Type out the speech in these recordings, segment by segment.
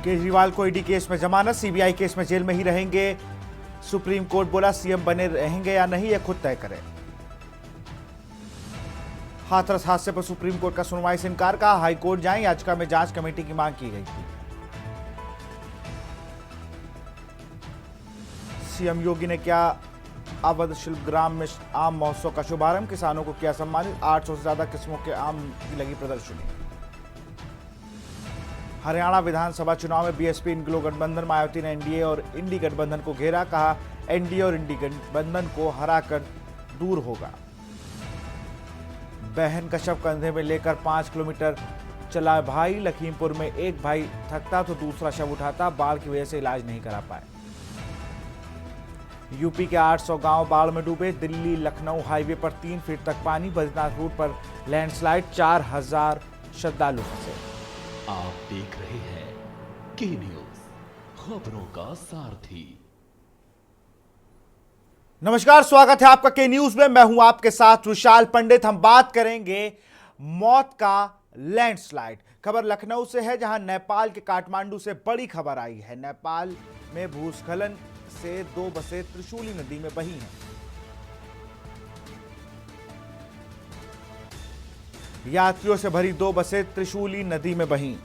केजरीवाल को ED case में जमानत, सीबीआई केस में जेल में ही रहेंगे। सुप्रीम कोर्ट बोला सीएम बने रहेंगे या नहीं, यह खुद तय करें। हाथरस हादसे पर सुप्रीम कोर्ट का सुनवाई से इनकार, कहा हाईकोर्ट जाएं, याचिका में जांच कमेटी की मांग की गई थी। सीएम योगी ने किया अवध शिल्पग्राम में आम महोत्सव का शुभारंभ, किसानों को किया सम्मानित। 800 से ज्यादा किस्मों के आम की लगी प्रदर्शनी। हरियाणा विधानसभा चुनाव में बीएसपी इंग्लो गठबंधन, मायावती ने एनडीए और इंडी गठबंधन को घेरा, कहा एनडीए और इंडी गठबंधन को हराकर दूर होगा। बहन का शव कंधे में लेकर 5 किलोमीटर चला भाई, लखीमपुर में एक भाई थकता तो दूसरा शव उठाता, बाढ़ की वजह से इलाज नहीं करा पाए। यूपी के 800 गांव बाढ़ में डूबे, दिल्ली लखनऊ हाईवे पर 3 फीट तक पानी, बद्रीनाथ रूट पर लैंडस्लाइड, 4000 श्रद्धालु फंसे। आप देख रहे हैं के न्यूज, खबरों का सारथी। नमस्कार, स्वागत है आपका के न्यूज में। मैं हूं आपके साथ विशाल पंडित। हम बात करेंगे मौत का लैंडस्लाइड। खबर लखनऊ से है, जहां नेपाल के काठमांडू से बड़ी खबर आई है। नेपाल में भूस्खलन से 2 बसें त्रिशूली नदी में बही हैं। यात्रियों से भरी 2 बसें त्रिशूली नदी में बहीं।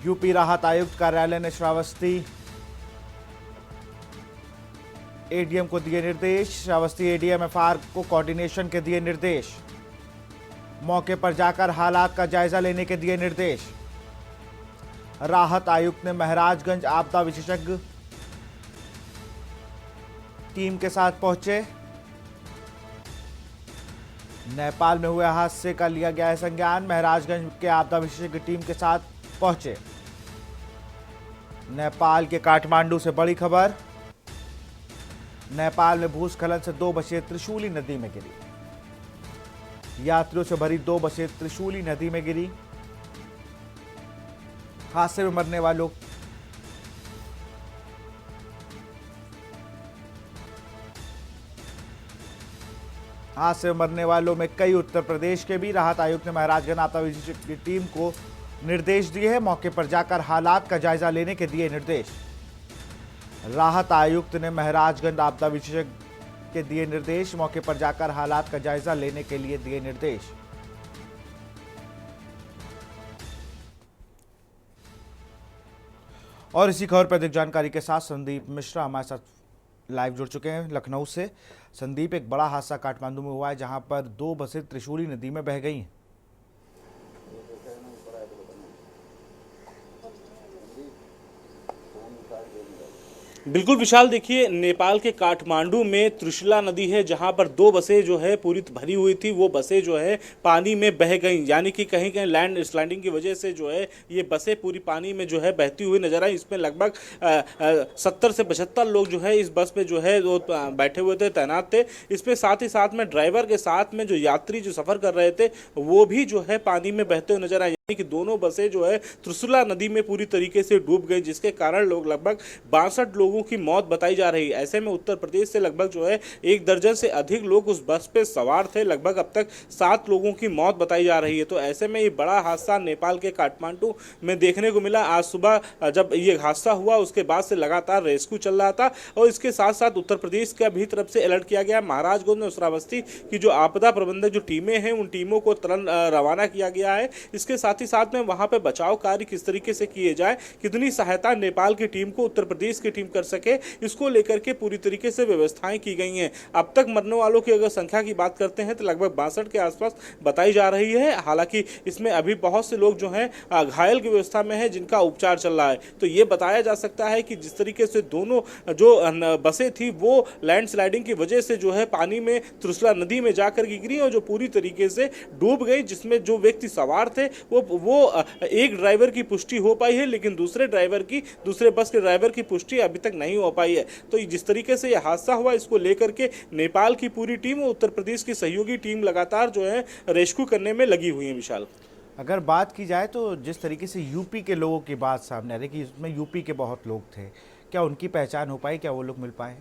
यूपी राहत आयुक्त कार्यालय ने श्रावस्ती एडीएम को दिए निर्देश। श्रावस्ती एडीएम एफआर को कोऑर्डिनेशन के दिए निर्देश। मौके पर जाकर हालात का जायजा लेने के दिए निर्देश। राहत आयुक्त ने महराजगंज आपदा विशेषज्ञ टीम के साथ पहुंचे। नेपाल में हुए हादसे का लिया गया है संज्ञान, महराजगंज के आपदा विशेषज्ञ टीम के साथ पहुंचे। नेपाल के काठमांडू से बड़ी खबर, नेपाल में भूस्खलन से 2 बसें त्रिशूली नदी में गिरी। यात्रियों से भरी 2 बसें त्रिशूली नदी में गिरी। हादसे में मरने वालों में कई उत्तर प्रदेश के भी। राहत आयुक्त ने महराजगंज आपदा विशेषज्ञ की टीम को निर्देश दिए हैं, मौके पर जाकर हालात का जायजा लेने के दिए निर्देश। राहत आयुक्त ने महराजगंज आपदा विशेषज्ञ के दिए निर्देश, मौके पर जाकर हालात का जायजा लेने के लिए दिए निर्देश। और इसी खबर पर अधिक जानकारी के साथ संदीप मिश्रा हमारे साथ लाइव जुड़ चुके हैं लखनऊ से। संदीप, एक बड़ा हादसा काठमांडू में हुआ है, जहां पर 2 बसें त्रिशूली नदी में बह गई हैं। बिल्कुल विशाल, देखिए नेपाल के काठमांडू में त्रिशूला नदी है, जहां पर 2 बसें जो है पूरी भरी हुई थी, वो बसें जो है पानी में बह गईं। यानी कि कहीं कहीं लैंड स्लाइडिंग की वजह से जो है ये बसें पूरी पानी में जो है बहती हुई नजर आई। इसमें लगभग 70 से 75 लोग जो है इस बस पे जो है वो बैठे हुए थे, तैनात थे। इसमें साथ ही साथ में ड्राइवर के साथ में जो यात्री जो सफर कर रहे थे वो भी जो है पानी में बहते हुए नजर आए। कि दोनों बसें जो है त्रिशूला नदी में पूरी तरीके से डूब गई, जिसके कारण लगभग 62 लोगों की मौत बताई जा रही है। ऐसे में उत्तर प्रदेश से लगभग जो है 1 दर्जन से अधिक लोग उस बस पे सवार थे। लगभग अब तक 7 लोगों की मौत बताई जा रही है। तो ऐसे में ये बड़ा हादसा नेपाल के काठमांडू में देखने को मिला। आज सुबह जब ये हादसा हुआ उसके बाद से लगातार रेस्क्यू चल रहा था, और इसके साथ साथ उत्तर प्रदेश के भी तरफ से अलर्ट किया गया। महाराजगंज और श्रावस्ती की जो आपदा प्रबंधक जो टीमें हैं, उन टीमों को तुरंत रवाना किया गया है। इसके साथ ही साथ में वहां पे बचाव कार्य किस तरीके से किए जाए, कितनी सहायता नेपाल की टीम को उत्तर प्रदेश की टीम कर सके, इसको लेकर के पूरी तरीके से व्यवस्थाएं की गई हैं। अब तक मरने वालों की अगर संख्या की बात करते हैं तो लगभग 62 के आसपास बताई जा रही है। हालांकि इसमें अभी बहुत से लोग जो हैं घायल की व्यवस्था में है, जिनका उपचार चल रहा है। तो ये बताया जा सकता है कि जिस तरीके से दोनों जो बसें थी वो लैंडस्लाइडिंग की वजह से जो है पानी में त्रिशूला नदी में जाकर गिरी और जो पूरी तरीके से डूब गई, जिसमें जो व्यक्ति सवार थे वो एक ड्राइवर की पुष्टि हो पाई है, लेकिन दूसरे बस के ड्राइवर की पुष्टि अभी तक नहीं हो पाई है। तो जिस तरीके से यह हादसा हुआ, इसको लेकर के नेपाल की पूरी टीम और उत्तर प्रदेश की सहयोगी टीम लगातार जो है रेस्क्यू करने में लगी हुई है। विशाल, अगर बात की जाए तो जिस तरीके से यूपी के लोगों की बात सामने आ रही है कि इसमें यूपी के बहुत लोग थे, क्या उनकी पहचान हो पाई, क्या वो लोग मिल पाए?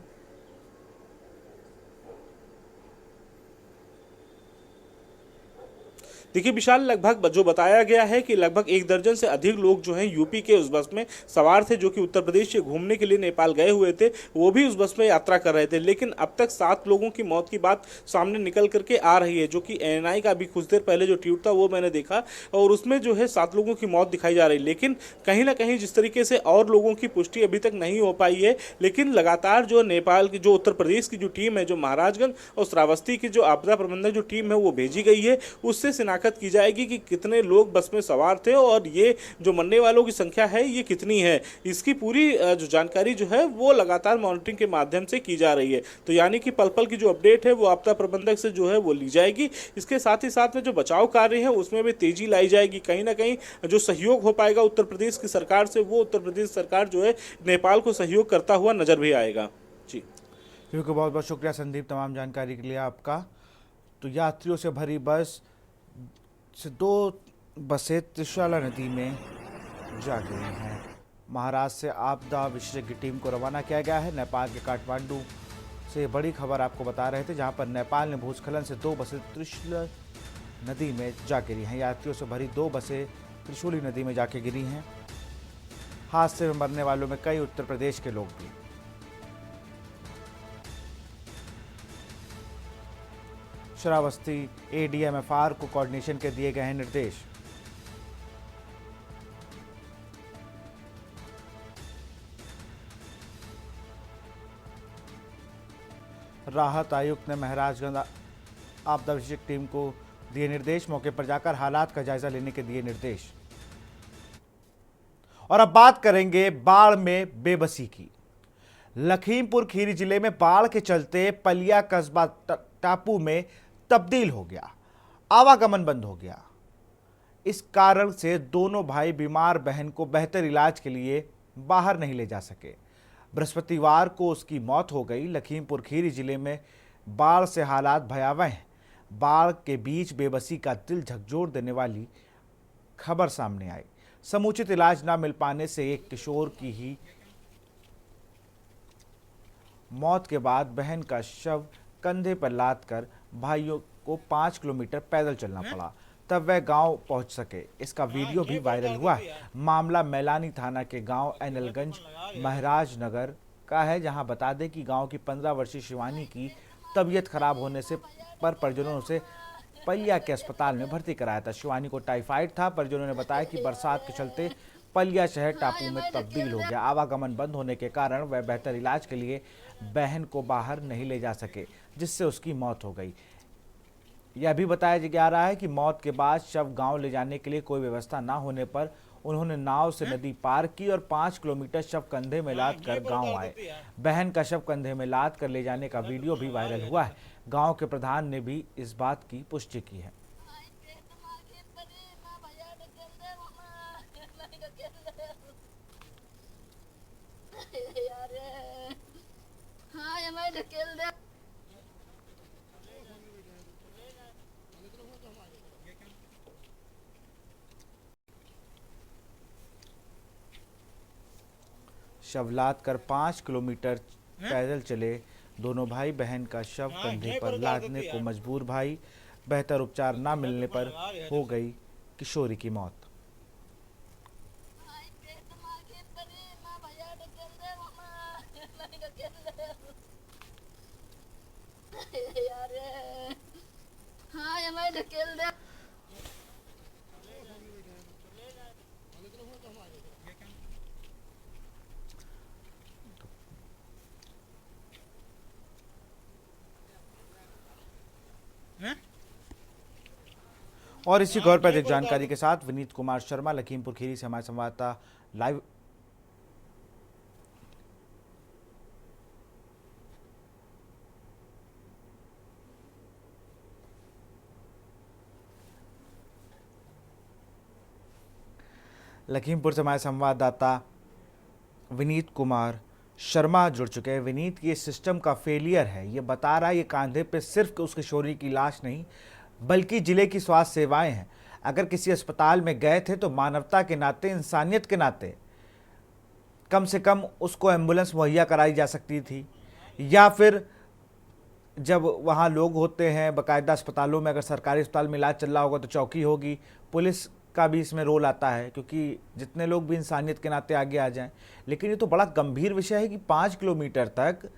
देखिए विशाल, लगभग जो बताया गया है कि लगभग 1 दर्जन से अधिक लोग जो हैं यूपी के उस बस में सवार थे, जो कि उत्तर प्रदेश से घूमने के लिए नेपाल गए हुए थे। वो भी उस बस में यात्रा कर रहे थे, लेकिन अब तक 7 लोगों की मौत की बात सामने निकल करके आ रही है, जो कि एएनआई का अभी कुछ देर पहले जो ट्वीट था वो मैंने देखा, और उसमें जो है 7 लोगों की मौत दिखाई जा रही है। लेकिन कहीं ना कहीं जिस तरीके से और लोगों की पुष्टि अभी तक नहीं हो पाई है, लेकिन लगातार जो नेपाल की, जो उत्तर प्रदेश की जो टीम है, जो महाराजगंज और श्रावस्ती की जो आपदा प्रबंधन जो टीम है वो भेजी गई है, उससे शिनाख्त की जाएगी कि कितने लोग बस में सवार थे और ये जो मरने वालों की संख्या है ये कितनी है। इसकी पूरी जो जानकारी जो है वो लगातार मॉनिटरिंग के माध्यम से की जा रही है। तो यानी कि पल पल की जो अपडेट है वो आपदा प्रबंधक से जो है वो ली जाएगी। इसके साथ ही साथ में जो बचाव कार्य है उसमें भी तेजी लाई जाएगी। कहीं ना कहीं जो सहयोग हो पाएगा उत्तर प्रदेश की सरकार से, वो उत्तर प्रदेश सरकार जो है नेपाल को सहयोग करता हुआ नजर भी आएगा। जी, क्योंकि बहुत बहुत शुक्रिया संदीप तमाम जानकारी के लिए आपका। तो यात्रियों से भरी बस से 2 बसें त्रिशूला नदी में जा गई हैं। महाराष्ट्र से आपदा विशेषज्ञ टीम को रवाना किया गया है। नेपाल के काठमांडू से बड़ी खबर आपको बता रहे थे, जहां पर नेपाल ने भूस्खलन से 2 बसें त्रिशूला नदी में जा गिरी हैं। यात्रियों से भरी 2 बसें त्रिशूली नदी में जाके गिरी हैं। हादसे में मरने वालों में कई उत्तर प्रदेश के लोग भी। श्रावस्ती एडीएमएफआर को कोऑर्डिनेशन के दिए गए हैं निर्देश। राहत आयुक्त ने महाराजगंज आपदा विशेषज्ञ टीम को दिए निर्देश। मौके पर जाकर हालात का जायजा लेने के दिए निर्देश। और अब बात करेंगे बाढ़ में बेबसी की। लखीमपुर खीरी जिले में बाढ़ के चलते पलिया कस्बा टापू में तब्दील हो गया, आवागमन बंद हो गया। इस कारण से दोनों भाई बीमार बहन को बेहतर इलाज के लिए बाहर नहीं ले जा सके। बृहस्पतिवार को उसकी मौत हो गई। लखीमपुर खीरी जिले में बाढ़ से हालात भयावह हैं। बाढ़ के बीच बेबसी का दिल झकझोर देने वाली खबर सामने आई। समुचित इलाज न मिल पाने से एक किशोर की ही मौत के बाद बहन का शव कंधे पर लाद कर भाइयों को 5 किलोमीटर पैदल चलना पड़ा, तब वह गांव पहुंच सके। इसका वीडियो भी वायरल हुआ है। मामला मैलानी थाना के गांव एनलगंज महाराजनगर का है, जहां बता दें कि गांव की 15 वर्षीय शिवानी की तबीयत खराब होने से परिजनों ने उसे पलिया के अस्पताल में भर्ती कराया था। शिवानी को टाइफाइड था। परिजनों ने बताया कि बरसात के चलते पलिया शहर टापू में तब्दील हो गया। आवागमन बंद होने के कारण वह बेहतर इलाज के लिए बहन को बाहर नहीं ले जा सके, जिससे उसकी मौत हो गई। यह भी बताया जा रहा है कि मौत के बाद शव गांव ले जाने के लिए कोई व्यवस्था न होने पर उन्होंने नाव से नदी पार की और 5 किलोमीटर शव कंधे में लाद कर गाँव आए। बहन का शव कंधे में लाद कर ले जाने का वीडियो भी वायरल हुआ है। गाँव के प्रधान ने भी इस बात की पुष्टि की है। शव लाद कर 5 किलोमीटर पैदल चले दोनों भाई बहन का शव कंधे पर लादने को मजबूर भाई। बेहतर उपचार न मिलने पर हो गई किशोरी की मौत। और इसी खबर पर अधिक जानकारी के साथ विनीत कुमार शर्मा लखीमपुर खीरी से हमारे संवाददाता लाइव। लखीमपुर से हमारे संवाददाता विनीत कुमार शर्मा जुड़ चुके हैं। विनीत, ये सिस्टम का फेलियर है, ये बता रहा है ये कांधे पे सिर्फ उस किशोरी की लाश नहीं बल्कि जिले की स्वास्थ्य सेवाएं हैं। अगर किसी अस्पताल में गए थे तो मानवता के नाते, इंसानियत के नाते कम से कम उसको एम्बुलेंस मुहैया कराई जा सकती थी, या फिर जब वहाँ लोग होते हैं, बाकायदा अस्पतालों में, अगर सरकारी अस्पताल में इलाज चल रहा होगा तो चौकी होगी, पुलिस का भी इसमें रोल आता है, क्योंकि जितने लोग भी इंसानियत के नाते आगे आ जाएं। लेकिन ये तो बड़ा गंभीर विषय है कि 5 किलोमीटर तक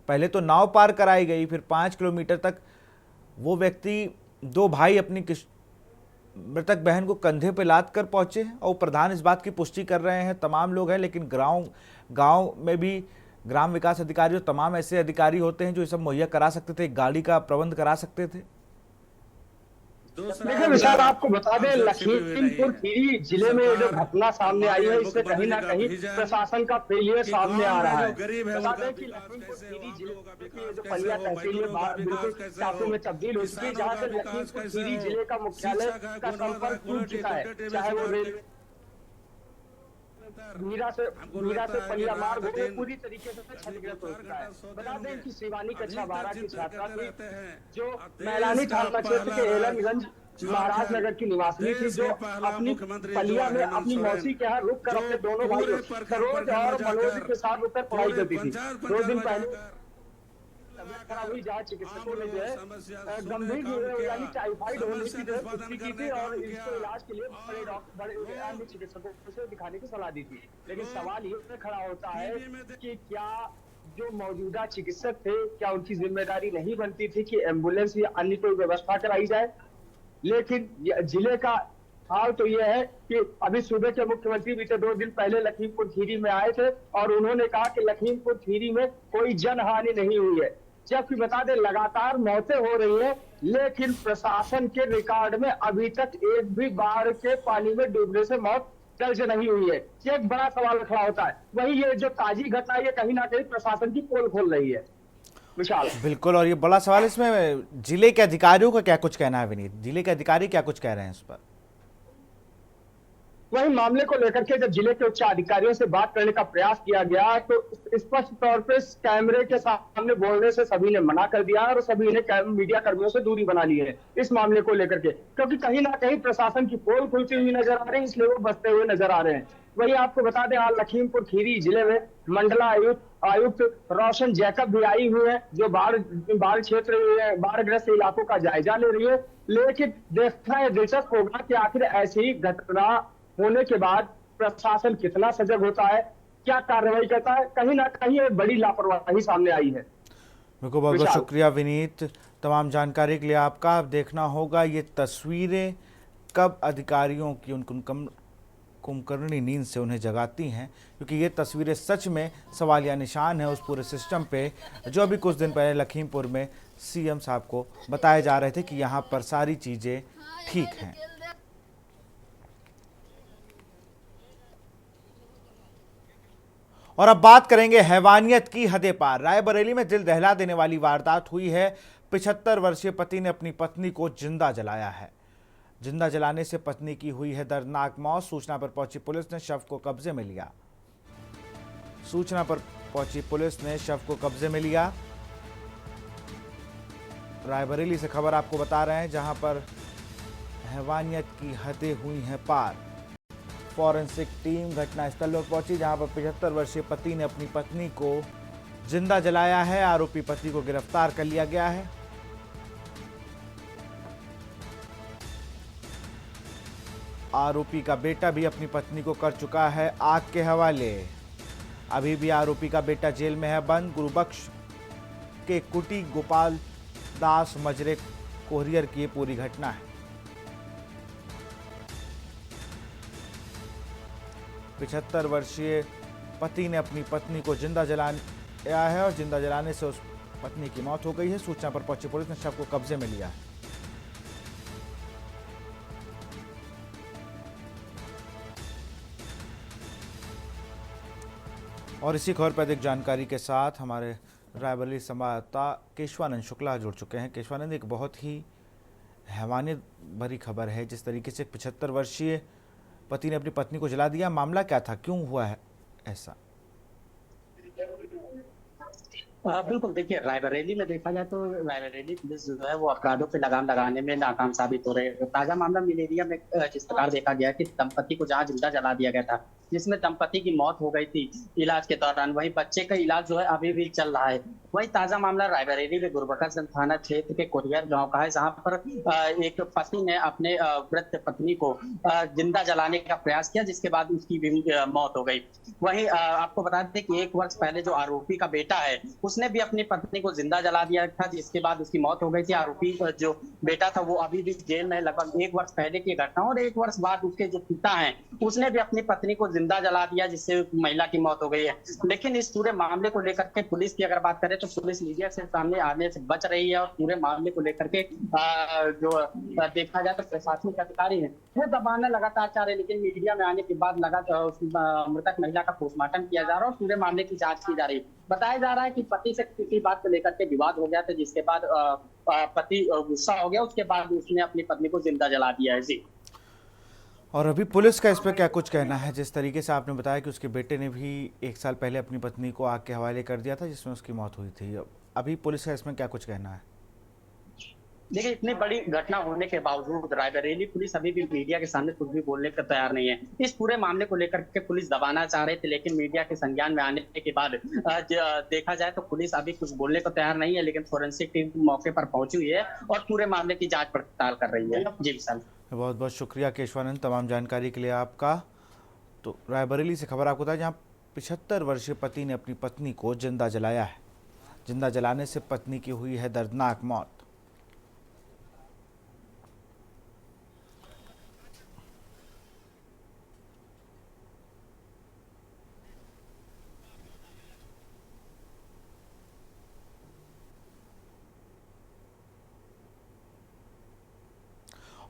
पहले तो नाव पार कराई गई, फिर 5 किलोमीटर तक वो व्यक्ति, दो भाई अपनी मृतक बहन को कंधे पे लाद कर पहुंचे हैं, और प्रधान इस बात की पुष्टि कर रहे हैं, तमाम लोग हैं, लेकिन गांव में भी ग्राम विकास अधिकारी और तमाम ऐसे अधिकारी होते हैं जो ये सब मुहैया करा सकते थे, गाड़ी का प्रबंध करा सकते थे। देखिए विशाल, आपको बता दें, लखीमपुर खीरी जिले में जो घटना सामने आई है, इससे कहीं ना कहीं प्रशासन का फेलियर सामने आ रहा है। बता दें कि लखीमपुर खीरी जिले की जो पलिया तहसील में बिल्कुल टापू में तब्दील हो चुकी है, जहाँ से लखीमपुर खीरी जिले का मुख्यालय का संपर्क टूट चुका है, चाहे वो रेलवे मीरा से पलिया मार्ग हो, पूरी तरीके से क्षतिग्रस्त हो चुका है। बता दें कि शिवानी कक्षा 12 की छात्रा थी, जो मैलानी थाना क्षेत्र के एलनगंज महाराज नगर की निवासी थी, जो अपनी पलिया में अपनी मौसी के यहाँ रुक कर अपने दोनों भाइयों सरोज और मनोज के साथ रुककर पढ़ाई करती थी। 2 दिन पहले तबियत खराब हुई, जहाँ चिकित्सकों ने जो है गंभीर यानी टाइफाइड होने की जो है पुष्टि की थी, और इसको इलाज के लिए बड़े अन्य चिकित्सकों से दिखाने की सलाह दी थी। लेकिन सवाल ये खड़ा होता है कि क्या जो मौजूदा चिकित्सक थे, क्या उनकी जिम्मेदारी नहीं बनती थी कि एम्बुलेंस या अन्य कोई व्यवस्था कराई जाए? लेकिन जिले का हाल तो यह है कि अभी सूबे के मुख्यमंत्री बीते 2 दिन पहले लखीमपुर खीरी में आए थे, और उन्होंने कहा कि लखीमपुर खीरी में कोई जनहानि नहीं हुई है। जबकि बता दें, लगातार मौतें हो रही है, लेकिन प्रशासन के रिकॉर्ड में अभी तक एक भी बाढ़ के पानी में डूबने से मौत दर्ज नहीं हुई है। ये एक बड़ा सवाल खड़ा होता है। वही ये जो ताजी घटना, ये कहीं ना कहीं प्रशासन की पोल खोल रही है विशाल। बिल्कुल, और ये बड़ा सवाल, इसमें जिले के अधिकारियों का क्या कुछ कहना है विनीत? जिले के अधिकारी क्या कुछ कह रहे हैं इस पर? वही मामले को लेकर के जब जिले के उच्च अधिकारियों से बात करने का प्रयास किया गया, तो स्पष्ट तौर पे कैमरे के सामने बोलने से सभी ने मना कर दिया, और सभी ने मीडिया कर्मियों से दूरी बना ली है इस मामले को लेकर के, क्योंकि कहीं ना कहीं प्रशासन की पोल खुलती हुई नजर आ रही है, इसलिए वो बचते हुए नजर आ रहे हैं। वही आपको बता दें, आज लखीमपुर खीरी जिले में मंडला आयुक्त रोशन जैकब भी आई हुई है, जो बाढ़ क्षेत्र, बाढ़ग्रस्त इलाकों का जायजा ले रही है। लेकिन देखना दिलचस्प होगा कि आखिर ऐसी घटना होने के बाद प्रशासन कितना सजग होता है, क्या कार्रवाई करता है। कहीं ना कहीं एक बड़ी लापरवाही सामने आई है। मेरे को बहुत बहुत शुक्रिया विनीत, तमाम जानकारी के लिए आपका। अब देखना होगा ये तस्वीरें कब अधिकारियों की उन कुंभकर्णी नींद से उन्हें जगाती हैं, क्योंकि ये तस्वीरें सच में सवालिया निशान है उस पूरे सिस्टम पे, जो अभी कुछ दिन पहले लखीमपुर में सीएम साहब को बताए जा रहे थे कि यहाँ पर सारी चीज़ें ठीक हैं। और अब बात करेंगे हैवानियत की हदें पार। रायबरेली में दिल दहला देने वाली वारदात हुई है। 75 वर्षीय पति ने अपनी पत्नी को जिंदा जलाया है। जिंदा जलाने से पत्नी की हुई है दर्दनाक मौत। सूचना पर पहुंची पुलिस ने शव को कब्जे में लिया। रायबरेली से खबर आपको बता रहे हैं, जहां पर हैवानियत की हदें हुई हैं पार। फॉरेंसिक टीम घटनास्थल पर पहुंची, जहां पर 75 वर्षीय पति ने अपनी पत्नी को जिंदा जलाया है। आरोपी पति को गिरफ्तार कर लिया गया है। आरोपी का बेटा भी अपनी पत्नी को कर चुका है आग के हवाले। अभी भी आरोपी का बेटा जेल में है बंद। गुरुबख्श के कुटी गोपाल दास मजरे कोहरियर की पूरी घटना है। 75 वर्षीय पति ने अपनी पत्नी को जिंदा जलाया है, और जिंदा जलाने से उस पत्नी की मौत हो गई है। सूचना पर पहुंची पुलिस ने शव को कब्जे में लिया है। और इसी खबर पर अधिक जानकारी के साथ हमारे रायबरेली संवाददाता केशवानंद शुक्ला जुड़ चुके हैं। केशवानंद, एक बहुत ही हैवानियत भरी खबर है, जिस तरीके से 75 वर्षीय पति ने अपनी पत्नी को जला दिया। मामला क्या था, क्यों हुआ है ऐसा? बिल्कुल, देखिए रायबरेली में देखा जाए तो रायबरेली पुलिस जो है वो अपराधों पे लगाम लगाने में नाकाम साबित हो रहे हैं। ताजा मामला मिलेरिया में जिस प्रकार देखा गया कि दंपति को जहां जिंदा जला दिया गया था, जिसमें दंपति की मौत हो गई थी इलाज के दौरान, वही बच्चे का इलाज जो है अभी भी चल रहा है। वही ताजा मामला रायबरेली में गुरबखश थाना क्षेत्र के कोरियर गांव का है, जहां पर एक पति ने अपने वृद्ध पत्नी को जिंदा जलाने का प्रयास किया, जिसके बाद उसकी भी मौत हो गई। वहीं आपको बता दें कि 1 वर्ष पहले जो आरोपी का बेटा है, उसने भी अपनी पत्नी को जिंदा जला दिया था, जिसके बाद उसकी मौत हो गई थी। आरोपी जो बेटा था वो अभी भी जेल में, लगभग 1 वर्ष पहले की घटना। और 1 वर्ष बाद उसके जो पिता हैं, उसने भी अपनी पत्नी को जिंदा जला दिया, जिससे महिला की मौत हो गई है। लेकिन इस पूरे मामले को लेकर के पुलिस की अगर बात करें तो पुलिस मीडिया से सामने आने से बच रही है, और पूरे मामले को लेकर के जो देखा जाए तो प्रशासनिक अधिकारी है वो दबाना लगातार चाह रहे, लेकिन मीडिया में आने के बाद लगातार मृतक महिला का पोस्टमार्टम किया जा रहा है और पूरे मामले की जांच की जा रही है। बताया जा रहा है कि पति से किसी बात को लेकर के विवाद हो गया था, जिसके बाद पति गुस्सा हो गया, उसके बाद उसने अपनी पत्नी को जिंदा जला दिया है। जी। और अभी पुलिस का इस पर क्या कुछ कहना है? जिस तरीके से आपने बताया कि उसके बेटे ने भी 1 साल पहले अपनी पत्नी को आग के हवाले कर दिया था, जिसमें उसकी मौत हुई थी। अभी पुलिस का इसमें क्या कुछ कहना है? देखिए, इतनी बड़ी घटना होने के बावजूद रायबरेली पुलिस अभी भी मीडिया के सामने कुछ भी बोलने को तैयार नहीं है। इस पूरे मामले को लेकर के पुलिस दबाना चाह रहे थे, लेकिन मीडिया के संज्ञान में आने के बाद देखा जाए तो पुलिस अभी कुछ बोलने को तैयार नहीं है, लेकिन फोरेंसिक टीम मौके पर पहुंची हुई है और पूरे मामले की जांच पड़ताल कर रही है। जी विशाल, बहुत बहुत शुक्रिया केशवानंद तमाम जानकारी के लिए आपका। तो रायबरेली से खबर आपको था, जहाँ 75 वर्षीय पति ने अपनी पत्नी को जिंदा जलाया है। जिंदा जलाने से पत्नी की हुई है दर्दनाक मौत।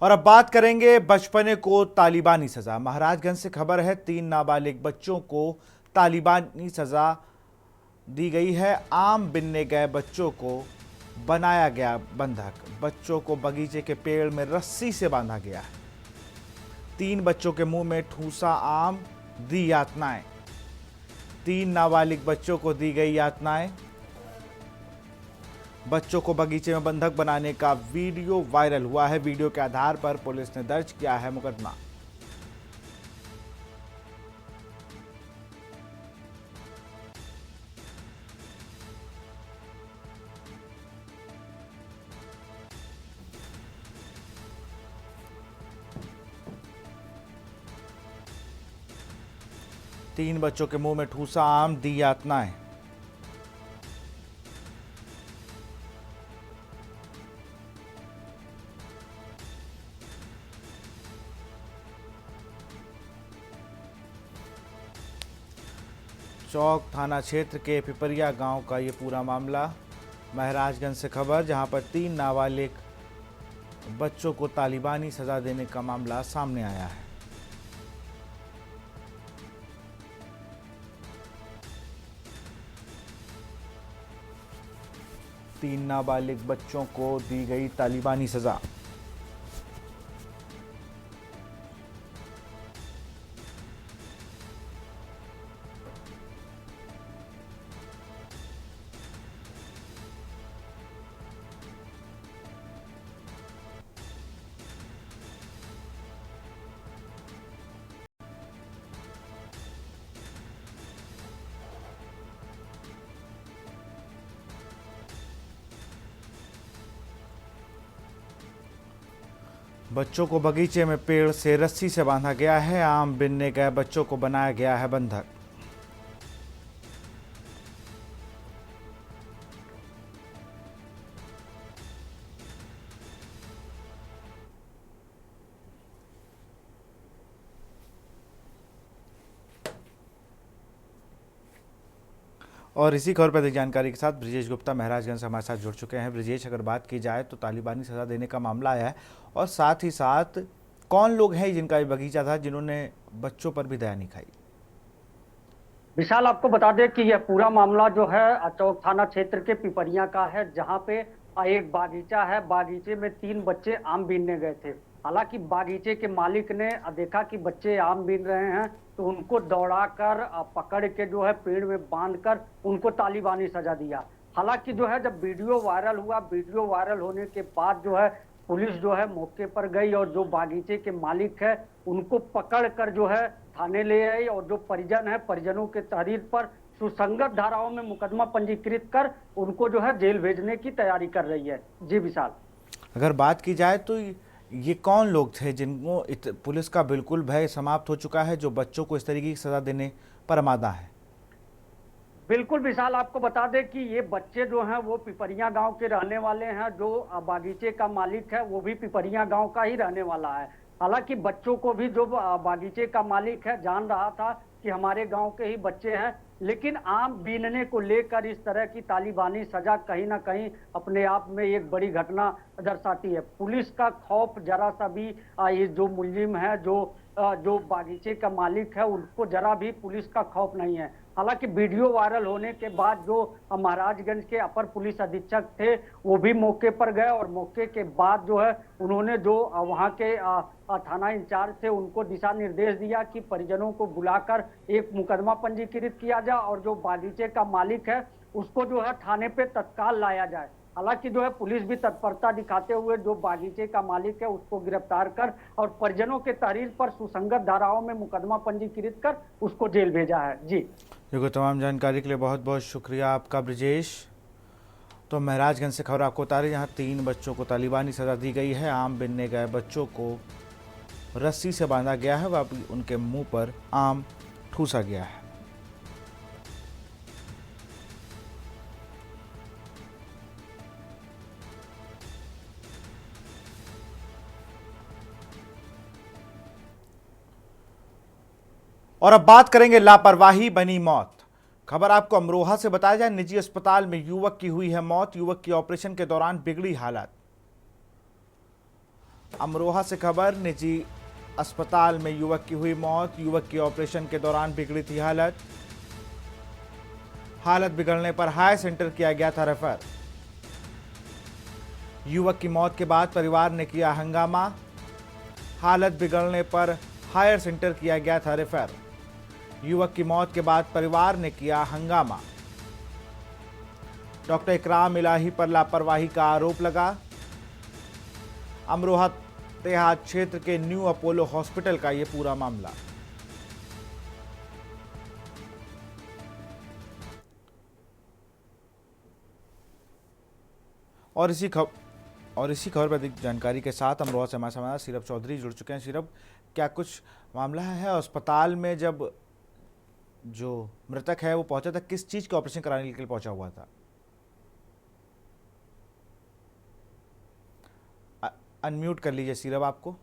और अब बात करेंगे बचपने को तालिबानी सजा। महाराजगंज से खबर है, 3 नाबालिग बच्चों को तालिबानी सजा दी गई है। आम बिनने गए बच्चों को बनाया गया बंधक। बच्चों को बगीचे के पेड़ में रस्सी से बांधा गया है। 3 बच्चों के मुंह में ठूसा आम, दी यातनाएं। 3 नाबालिग बच्चों को दी गई यातनाएं। बच्चों को बगीचे में बंधक बनाने का वीडियो वायरल हुआ है। वीडियो के आधार पर पुलिस ने दर्ज किया है मुकदमा। तीन बच्चों के मुंह में ठूसा आम, दी यातनाएं। चौक थाना क्षेत्र के पिपरिया गांव का ये पूरा मामला। महाराजगंज से खबर, जहां पर 3 नाबालिग बच्चों को तालिबानी सजा देने का मामला सामने आया है। तीन नाबालिग बच्चों को दी गई तालिबानी सजा। बच्चों को बगीचे में पेड़ से रस्सी से बांधा गया है। आम बिनने गए बच्चों को बनाया गया है बंधक। और इसी खबर पर अधिक जानकारी के साथ ब्रिजेश गुप्ता महाराजगंज से हमारे साथ जुड़ चुके हैं। ब्रिजेश, अगर बात की जाए तो तालिबानी सजा देने का मामला आया है, और साथ ही साथ कौन लोग हैं जिनका ये बगीचा था जिन्होंने बच्चों पर भी दया नहीं खाई? विशाल, आपको बता दें कि यह पूरा मामला जो है चौक थाना क्षेत्र के पिपरिया का है, जहां पे एक बागीचा है। बागीचे में 3 बच्चे आम बीनने गए थे। हालांकि बागीचे के मालिक ने देखा कि बच्चे आम बीन रहे हैं, तो उनको दौड़ाकर पकड़ के जो है पेड़ में बांधकर उनको तालिबानी सजा दिया। हालांकि जो है जब वीडियो वायरल हुआ, वीडियो वायरल होने के बाद जो है पुलिस जो है मौके पर गई और जो बागीचे के मालिक है उनको पकड़ कर जो है थाने ले आई, और जो परिजन है परिजनों के तहरीर पर सुसंगत धाराओं में मुकदमा पंजीकृत कर उनको जो है जेल भेजने की तैयारी कर रही है। जी विशाल। अगर बात की जाए तो ये कौन लोग थे जिनको पुलिस का बिल्कुल भय समाप्त हो चुका है, जो बच्चों को इस तरीके की सजा देने पर आमादा है? बिल्कुल विशाल, आपको बता दें कि ये बच्चे जो हैं वो पिपरिया गांव के रहने वाले हैं। जो बागीचे का मालिक है वो भी पिपरिया गांव का ही रहने वाला है। हालांकि बच्चों को भी जो बागीचे का मालिक है जान रहा था कि हमारे गांव के ही बच्चे हैं, लेकिन आम बीनने को लेकर इस तरह की तालिबानी सजा कहीं ना कहीं अपने आप में एक बड़ी घटना दर्शाती है। पुलिस का खौफ जरा सा भी ये जो मुलजिम है, जो बागीचे का मालिक है, उनको जरा भी पुलिस का खौफ नहीं है। हालांकि वीडियो वायरल होने के बाद जो महाराजगंज के अपर पुलिस अधीक्षक थे वो भी मौके पर गए और मौके के बाद जो है उन्होंने जो वहां के थाना इंचार्ज थे उनको दिशा निर्देश दिया कि परिजनों को बुलाकर एक मुकदमा पंजीकृत किया जाए और जो बागीचे का मालिक है उसको जो है थाने पे तत्काल लाया जाए। हालांकि जो है पुलिस भी तत्परता दिखाते हुए जो बागीचे का मालिक है उसको गिरफ्तार कर और परिजनों के तहरीर पर सुसंगत धाराओं में मुकदमा पंजीकृत कर उसको जेल भेजा है। जी देखो, तमाम जानकारी के लिए बहुत बहुत शुक्रिया आपका ब्रजेश। तो महाराजगंज से खबर आपको बता रहे, यहाँ 3 बच्चों को तालिबानी सजा दी गई है। आम बिनने गए बच्चों को रस्सी से बांधा गया है व उनके मुंह पर आम ठूसा गया है। और अब बात करेंगे लापरवाही बनी मौत। खबर आपको अमरोहा से बताया जाए, निजी अस्पताल में युवक की हुई है मौत। युवक की ऑपरेशन के दौरान बिगड़ी हालत। अमरोहा से खबर, निजी अस्पताल में युवक की हुई मौत। युवक की ऑपरेशन के दौरान बिगड़ी थी हालत। हालत बिगड़ने पर हाई सेंटर किया गया था रेफर। युवक की मौत के बाद परिवार ने किया हंगामा। हालत बिगड़ने पर हायर सेंटर किया गया था रेफर। युवक की मौत के बाद परिवार ने किया हंगामा। डॉक्टर इकराम इलाही पर लापरवाही का आरोप लगा। अमरोहा देहात क्षेत्र के न्यू अपोलो हॉस्पिटल का यह पूरा मामला। और इसी खबर पर अधिक जानकारी के साथ अमरोहा से हमारे संवाददाता सीरप चौधरी जुड़ चुके हैं। सीरप, क्या कुछ मामला है अस्पताल में? जब जो मृतक है वो पहुंचा था, किस चीज का ऑपरेशन कराने के लिए पहुंचा हुआ था? अनम्यूट कर लीजिए सीरप आपको।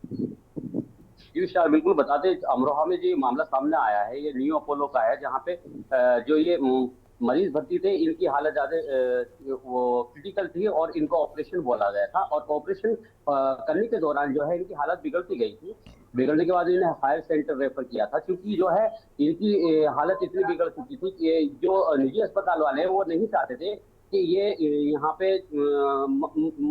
जी विशाल, बिल्कुल बताते, अमरोहा में जो मामला सामने आया है ये न्यू अपोलो का है, जहाँ पे जो ये मरीज भर्ती थे इनकी हालत ज्यादा वो क्रिटिकल थी और इनको ऑपरेशन बोला गया था। और ऑपरेशन करने के दौरान जो है इनकी हालत बिगड़ती गई थी। बिगड़ने के बाद इन्हें हायर सेंटर रेफर किया था, क्योंकि जो है इनकी हालत इतनी बिगड़ चुकी थी कि जो निजी अस्पताल वाले हैं वो नहीं चाहते थे कि ये यहाँ पे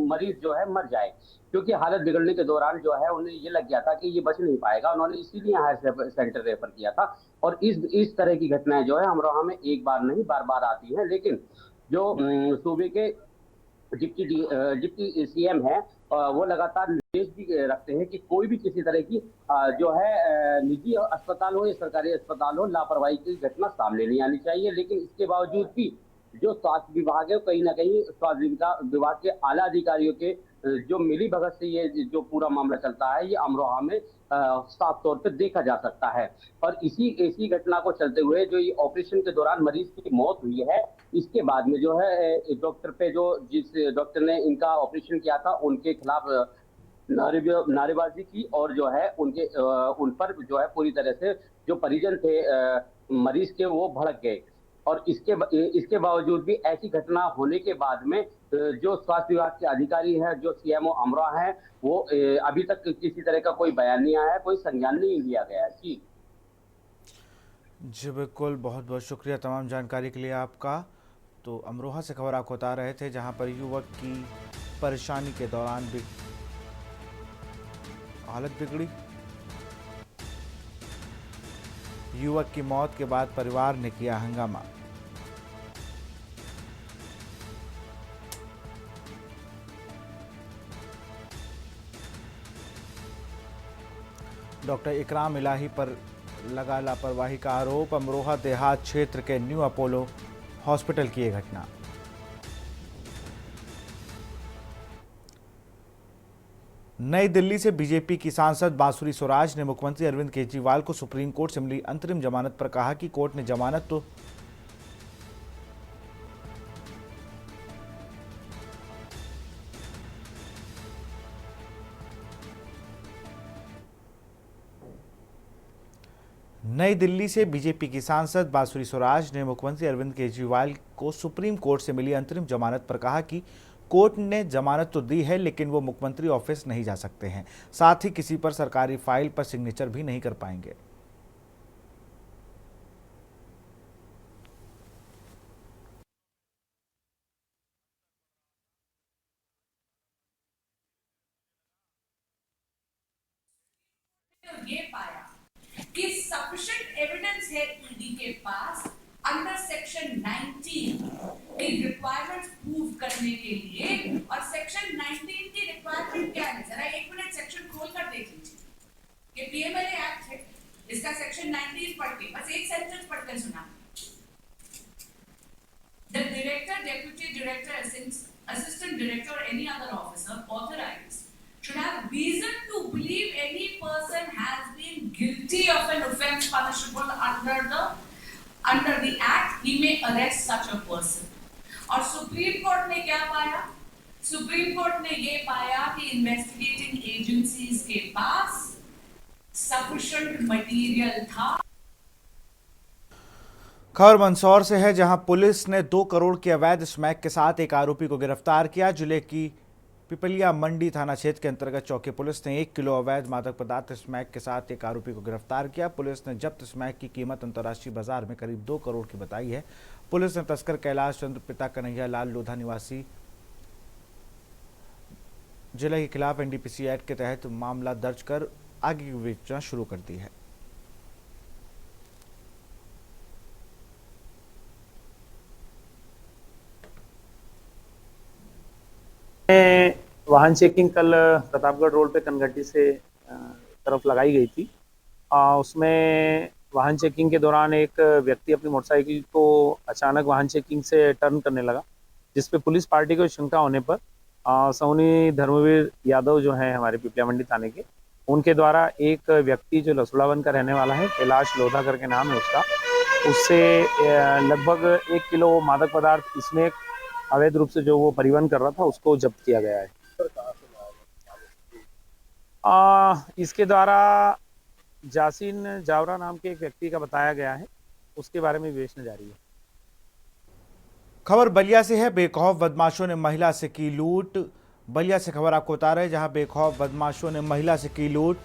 मरीज जो है मर जाए, क्योंकि हालत बिगड़ने के दौरान जो है उन्हें ये लग गया था कि ये बच नहीं पाएगा। उन्होंने इसीलिए हायर सेंटर रेफर किया था। और इस तरह की घटनाएं जो है अमरोहा में एक बार नहीं बार बार आती हैं। लेकिन जो सूबे के डिप्टी सीएम है वो लगातार निर्देश भी रखते हैं कि कोई भी किसी तरह की जो है निजी अस्पताल हो या सरकारी अस्पताल हो, लापरवाही की घटना सामने नहीं आनी चाहिए। लेकिन इसके बावजूद भी जो स्वास्थ्य विभाग है कहीं ना कहीं स्वास्थ्य विभाग के आला अधिकारियों के जो मिली भगत से ये जो पूरा मामला चलता है, ये अमरोहा में साफ तौर पर देखा जा सकता है। और इसी घटना को चलते हुए जो ये ऑपरेशन के दौरान मरीज की मौत हुई है, इसके बाद में जो है डॉक्टर पे जिस डॉक्टर ने इनका ऑपरेशन किया था उनके खिलाफ नारेबाजी की और जो है उन पर जो है पूरी तरह से जो परिजन थे मरीज के वो भड़क गए। और इसके बावजूद भी ऐसी घटना होने के बाद में जो स्वास्थ्य विभाग के अधिकारी हैं, जो सीएमओ अमरोहा हैं, वो अभी तक किसी तरह का कोई बयान नहीं आया है, कोई संज्ञान नहीं लिया गया है। जी बिल्कुल, बहुत बहुत शुक्रिया तमाम जानकारी के लिए आपका। तो अमरोहा से खबर आपको बता रहे थे, जहां पर युवक की परेशानी के दौरान भी हालत बिगड़ी। युवक की मौत के बाद परिवार ने किया हंगामा। डॉक्टर इकराम इलाही पर लगा लापरवाही का आरोप। अमरोहा देहात क्षेत्र के न्यू अपोलो हॉस्पिटल की यह घटना। नई दिल्ली से बीजेपी की सांसद बांसुरी स्वराज ने मुख्यमंत्री अरविंद केजरीवाल को सुप्रीम कोर्ट से मिली अंतरिम जमानत पर कहा कि कोर्ट ने जमानत तो नई दिल्ली से बीजेपी की सांसद बांसुरी स्वराज ने मुख्यमंत्री अरविंद केजरीवाल को सुप्रीम कोर्ट से मिली अंतरिम जमानत पर कहा कि कोर्ट ने जमानत तो दी है लेकिन वो मुख्यमंत्री ऑफिस नहीं जा सकते हैं, साथ ही किसी पर सरकारी फाइल पर सिग्नेचर भी नहीं कर पाएंगे। ये पाया कि सफिशिएंट एविडेंस है ईडी के पास अंडर सेक्शन 19 की रिक्वायरमेंट्स प्रूव करने के लिए। और सेक्शन 19 की रिक्वायरमेंट क्या है, जरा एक मिनट सेक्शन खोल कर देख लीजिए। ये पीएमएलए एक्ट है, इसका सेक्शन 19 पढ़ के बस एक सेंटेंस पढ़कर सुना। The director, deputy director, assistant director or any other officer authorized should have reason to believe any person has been guilty of an offence punishable under the act, he may arrest such a person। और supreme court ने क्या पाया? Supreme court ने ये पाया कि investigating agencies के पास sufficient material था। खबर मंदसौर से है, जहां पुलिस ने 2 करोड़ के अवैध स्मैक के साथ एक आरोपी को गिरफ्तार किया। जिले की पिपलिया मंडी थाना क्षेत्र के अंतर्गत चौकी पुलिस ने 1 किलो अवैध मादक पदार्थ स्मैक के साथ एक आरोपी को गिरफ्तार किया। पुलिस ने जब्त स्मैक की कीमत अंतर्राष्ट्रीय बाजार में करीब 2 करोड़ की बताई है। पुलिस ने तस्कर कैलाश चंद्र पिता कन्हैया लाल लोधा निवासी जिले के खिलाफ एनडीपीसी एक्ट के तहत मामला दर्ज कर आगे की विवेचना शुरू कर दी है। वाहन चेकिंग कल प्रतापगढ़ रोड पे कनगट्टी से तरफ लगाई गई थी। उसमें वाहन चेकिंग के दौरान एक व्यक्ति अपनी मोटरसाइकिल को अचानक वाहन चेकिंग से टर्न करने लगा, जिस पे पुलिस पार्टी को शंका होने पर सोनी धर्मवीर यादव जो हैं हमारे पिपलिया मंडी थाने के, उनके द्वारा एक व्यक्ति जो लसुड़ावन का रहने वाला है, कैलाश लोधा करके नाम है उसका, उससे लगभग 1 किलो मादक पदार्थ इसमें अवैध रूप से जो वो परिवहन कर रहा था उसको जब्त किया गया है। इसके द्वारा जासिन जावरा नाम के एक व्यक्ति का बताया गया है, उसके बारे में विवेचना जारी है। खबर बलिया से है, बेखौफ बदमाशों ने महिला से की लूट। बलिया से खबर आपको बता रहे हैं, जहां बेखौफ बदमाशों ने महिला से की लूट।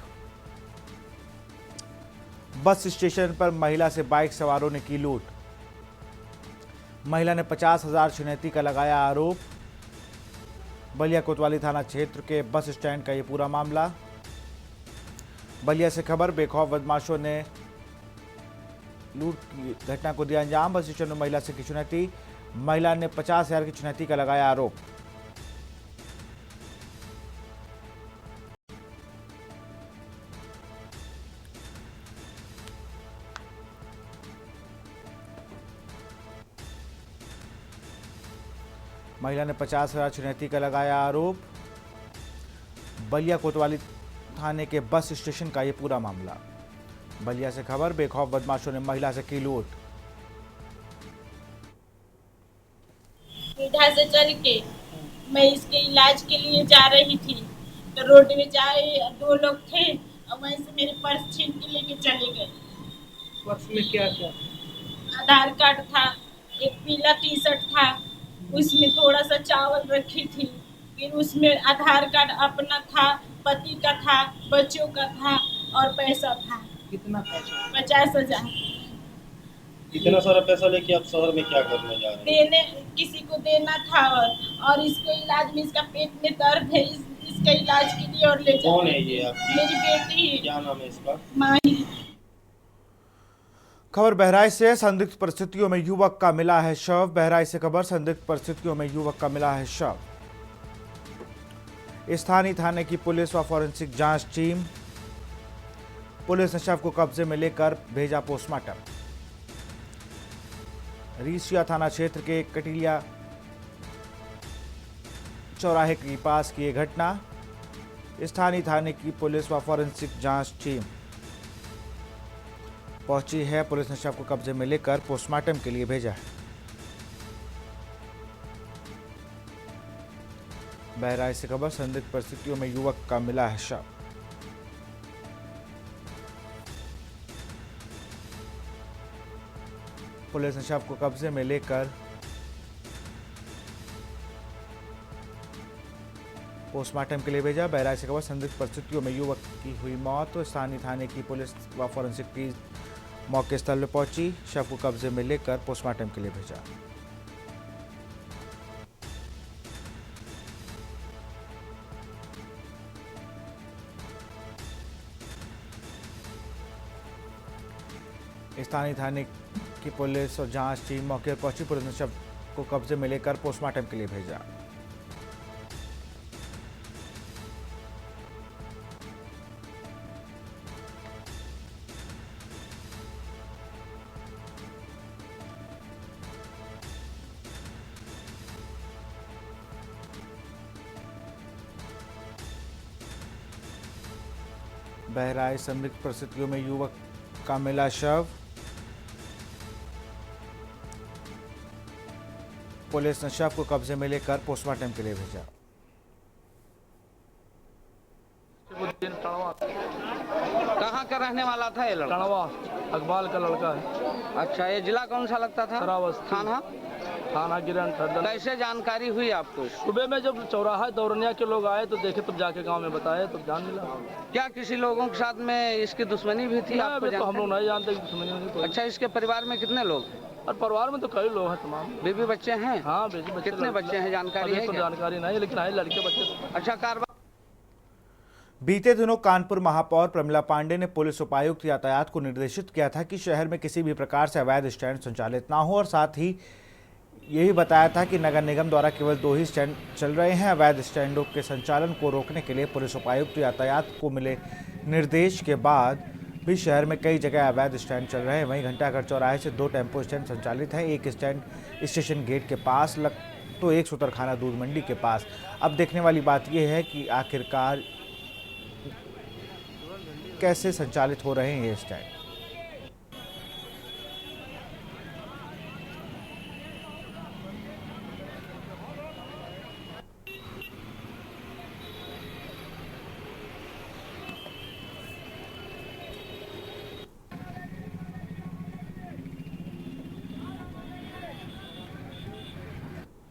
बस स्टेशन पर महिला से बाइक सवारों ने की लूट। महिला ने 50,000 चुनौती का लगाया आरोप। बलिया कोतवाली थाना क्षेत्र के बस स्टैंड का ये पूरा मामला। बलिया से खबर, बेखौफ बदमाशों ने लूट की घटना को दिया अंजाम। बस स्टैंड में महिला से की चुनौती। महिला ने 50,000 की चुनौती का लगाया आरोप। महिला ने 50,000 चुनौती का लगाया आरोप। बलिया कोतवाली थाने के बस स्टेशन का ये पूरा मामला। बलिया से खबर, बेखौफ बदमाशों ने महिला से की लूट। इधर से चल के मैं इसके इलाज के लिए जा रही थी, तो रोड में जाए 2 लोग थे और वहीं से मेरे पर्स छीन के लेके चले गए। पर्स में क्या क्या? आधार कार्ड था, एक पीला टी-शर्ट था, उसमें थोड़ा सा चावल रखी थी, फिर उसमें आधार कार्ड अपना था, पति का था, बच्चों का था और पैसा था। कितना पैसा? 50,000। इतना सारा पैसा लेके आप शहर में क्या करने जा रहे हैं? देने किसी को देना था और इसके इलाज में, इसका पेट में दर्द है, इसका इलाज के लिए और ले जाओ। कौन है ये आप? मेरी बेटी है। क्या नाम है इसका? माही। खबर बहराइच से, संदिग्ध परिस्थितियों में युवक का मिला है शव। बहराइच से खबर, संदिग्ध परिस्थितियों में युवक का मिला है शव। स्थानीय थाने की पुलिस व फॉरेंसिक जांच टीम पुलिस ने शव को कब्जे में लेकर भेजा पोस्टमार्टम। रीसिया थाना क्षेत्र के कटिलिया चौराहे के पास की यह घटना। स्थानीय थाने की पुलिस व फॉरेंसिक जांच टीम पहुंची है। पुलिस ने शव को कब्जे में लेकर पोस्टमार्टम के लिए भेजा है। बहराइच से खबर, संदिग्ध परिस्थितियों में युवक का मिला है शव। पुलिस ने शव को कब्जे में लेकर पोस्टमार्टम के लिए भेजा। बहराइच से खबर, संदिग्ध परिस्थितियों में युवक की हुई मौत। तो स्थानीय थाने की पुलिस व फॉरेंसिक टीम मौके स्थल पर पहुंची, शव को कब्जे में लेकर पोस्टमार्टम के लिए भेजा। स्थानीय थाने की पुलिस और जांच टीम मौके पर पहुंची। पुलिस ने शव को कब्जे में लेकर पोस्टमार्टम के लिए भेजा। बहराइच, संदिग्ध परिस्थितियों में युवक का मिला शव। पुलिस ने शव को कब्जे में लेकर पोस्टमार्टम के लिए भेजा। कहाँ का रहने वाला था ये लड़का? टणवा, अकबाल का लड़का है। अच्छा, ये जिला कौन सा लगता था? थाना थाना गिरन। कैसे जानकारी हुई आपको? सुबह में जब चौराहा दौरनिया के लोग आए तो देखे, तब जाके गांव में बताए, तब जान मिला। क्या किसी लोगों के साथ में इसकी दुश्मनी भी थी? आपको तो हम लोग नहीं जानते दुश्मनी होनी। अच्छा, इसके परिवार में कितने लोग? और परिवार में तो कई लोग हैं तमाम। बीवी बच्चे हैं? हाँ, बीवी बच्चे। कितने बच्चे हैं जानकारी है? जानकारी नहीं, लेकिन है लड़के बच्चे। अच्छा, कार्रवाई। बीते दिनों कानपुर महापौर प्रमिला पांडे ने पुलिस उपायुक्त यातायात को निर्देशित किया था कि शहर में किसी भी प्रकार से अवैध स्टैंड संचालित ना हो और साथ ही यही बताया था कि नगर निगम द्वारा केवल 2 ही स्टैंड चल रहे हैं। अवैध स्टैंडों के संचालन को रोकने के लिए पुलिस उपायुक्त यातायात को मिले निर्देश के बाद भी शहर में कई जगह अवैध स्टैंड चल रहे हैं। वहीं घंटाघर चौराहे से 2 टेम्पो स्टैंड संचालित हैं। एक स्टैंड स्टेशन गेट के पास तो एक सूतरखाना दूध मंडी के पास। अब देखने वाली बात यह है कि आखिरकार कैसे संचालित हो रहे हैं ये स्टैंड।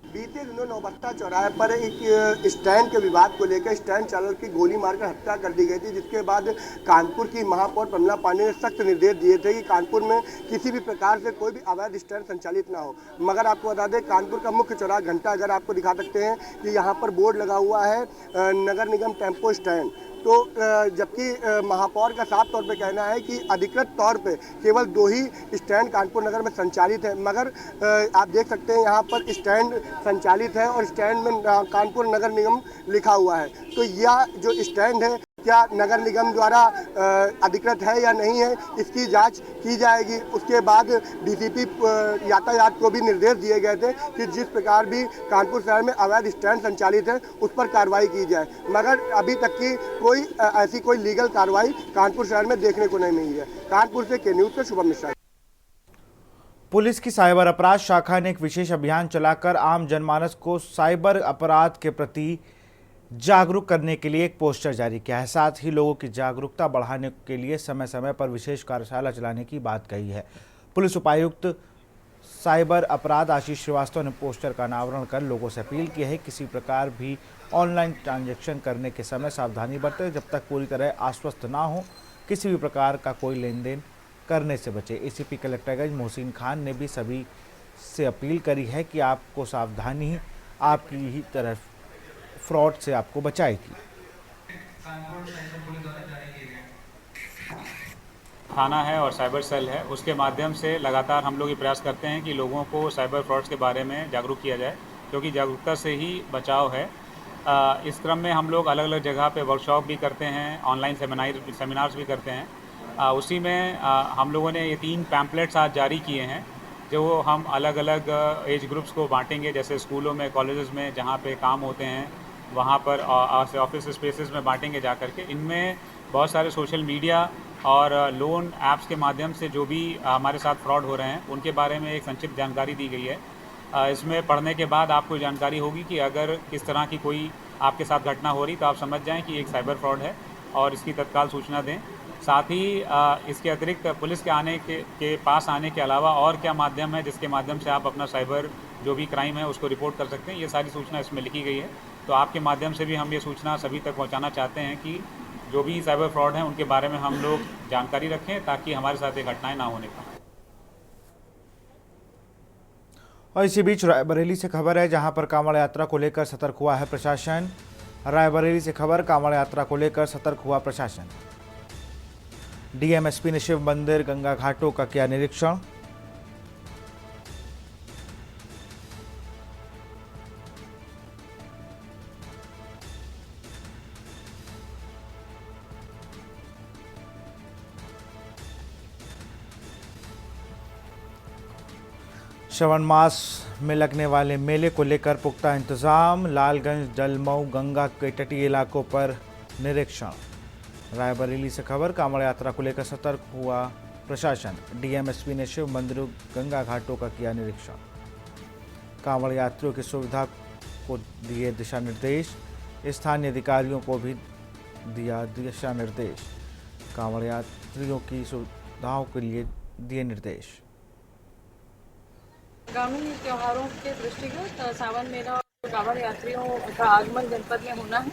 बीते दिनों नौबत्ता चौराहे पर एक स्टैंड के विवाद को लेकर स्टैंड चालक की गोली मारकर हत्या कर दी गई थी, जिसके बाद कानपुर की महापौर प्रमिला पांडे ने सख्त निर्देश दिए थे कि कानपुर में किसी भी प्रकार से कोई भी अवैध स्टैंड संचालित ना हो। मगर आपको बता दें, कानपुर का मुख्य चौराहा घंटा अगर आपको दिखा सकते हैं कि यहाँ पर बोर्ड लगा हुआ है नगर निगम टेम्पो स्टैंड। तो जबकि महापौर का साफ तौर पे कहना है कि अधिकृत तौर पे केवल 2 ही स्टैंड कानपुर नगर में संचालित है। मगर आप देख सकते हैं यहाँ पर स्टैंड संचालित है और स्टैंड में कानपुर नगर निगम लिखा हुआ है। तो यह जो स्टैंड है क्या नगर निगम द्वारा अधिकृत है या नहीं है, इसकी जांच की जाएगी। उसके बाद डीसीपी यातायात को भी निर्देश दिए गए थे कि जिस प्रकार भी कानपुर शहर में अवैध स्टैंड संचालित है उस पर कार्रवाई की जाए। मगर अभी तक की ऐसी कोई लीगल कार्रवाई कानपुर शहर में देखने को नहीं मिली है। कानपुर से के न्यूज़ से शुभम मिश्रा। पुलिस की साइबर अपराध शाखा ने एक विशेष अभियान चलाकर आम जनमानस को साइबर अपराध के प्रति जागरूक करने के लिए एक पोस्टर जारी किया है। साथ ही लोगों की जागरूकता बढ़ाने के लिए समय समय पर विशेष कार्यशाला चलाने की बात कही है। पुलिस उपायुक्त साइबर अपराध आशीष श्रीवास्तव ने पोस्टर का अनावरण कर लोगों से अपील की है किसी प्रकार भी ऑनलाइन ट्रांजैक्शन करने के समय सावधानी बरतें, जब तक पूरी तरह आश्वस्त ना हो किसी भी प्रकार का कोई लेन देन करने से बचे। एसीपी कलेक्टरगंज मोहसिन खान ने भी सभी से अपील करी है कि आपको सावधानी आपकी ही तरफ फ्रॉड से आपको बचाएगी। थाना है और साइबर सेल है, उसके माध्यम से लगातार हम लोग ये प्रयास करते हैं कि लोगों को साइबर फ्रॉड्स के बारे में जागरूक किया जाए, क्योंकि जागरूकता से ही बचाव है। इस क्रम में हम लोग अलग अलग जगह पे वर्कशॉप भी करते हैं, ऑनलाइन सेमिनार्स भी करते हैं। उसी में हम लोगों ने ये 3 पैम्पलेट्स आज जारी किए हैं जो हम अलग अलग एज ग्रुप्स को बांटेंगे, जैसे स्कूलों में, कॉलेजेस में जहाँ पे काम होते हैं वहाँ पर ऑफिस स्पेसेस में बांटेंगे जा कर के। इनमें बहुत सारे सोशल मीडिया और लोन ऐप्स के माध्यम से जो भी हमारे साथ फ्रॉड हो रहे हैं उनके बारे में एक संक्षिप्त जानकारी दी गई है। इसमें पढ़ने के बाद आपको जानकारी होगी कि अगर किस तरह की कोई आपके साथ घटना हो रही तो आप समझ जाएं कि एक साइबर फ्रॉड है और इसकी तत्काल सूचना दें। साथ ही इसके अतिरिक्त पुलिस के पास आने के अलावा और क्या माध्यम है जिसके माध्यम से आप अपना साइबर जो भी क्राइम है उसको रिपोर्ट कर सकते हैं, ये सारी सूचना इसमें लिखी गई है। तो आपके माध्यम से भी हम ये सूचना सभी तक पहुंचाना चाहते हैं कि जो भी साइबर फ्रॉड हैं उनके बारे में हम लोग जानकारी रखें ताकि हमारे साथ ये घटनाएं ना होने पाएं। और इसी बीच रायबरेली से खबर है, जहां पर कांवड़ यात्रा को लेकर सतर्क हुआ है प्रशासन। रायबरेली से खबर, कांवड़ यात्रा को लेकर सतर्क हुआ प्रशासन। डीएमएसपी ने शिव मंदिर, गंगा घाटों का किया निरीक्षण। श्रवण मास में लगने वाले मेले को लेकर पुख्ता इंतजाम। लालगंज, डलमऊ, गंगा के तटीय इलाकों पर निरीक्षण। रायबरेली से खबर, कांवड़ यात्रा को लेकर सतर्क हुआ प्रशासन। डीएमएसपी ने शिव मंदिरों, गंगा घाटों का किया निरीक्षण। कांवड़ यात्रियों की सुविधा को दिए दिशा निर्देश। स्थानीय अधिकारियों को भी दिया दिशा निर्देश। कांवड़ यात्रियों की सुविधाओं के लिए दिए निर्देश। आगामी त्योहारों के दृष्टिगत सावन मेला और कांवड़ यात्रियों का आगमन जनपद में होना है,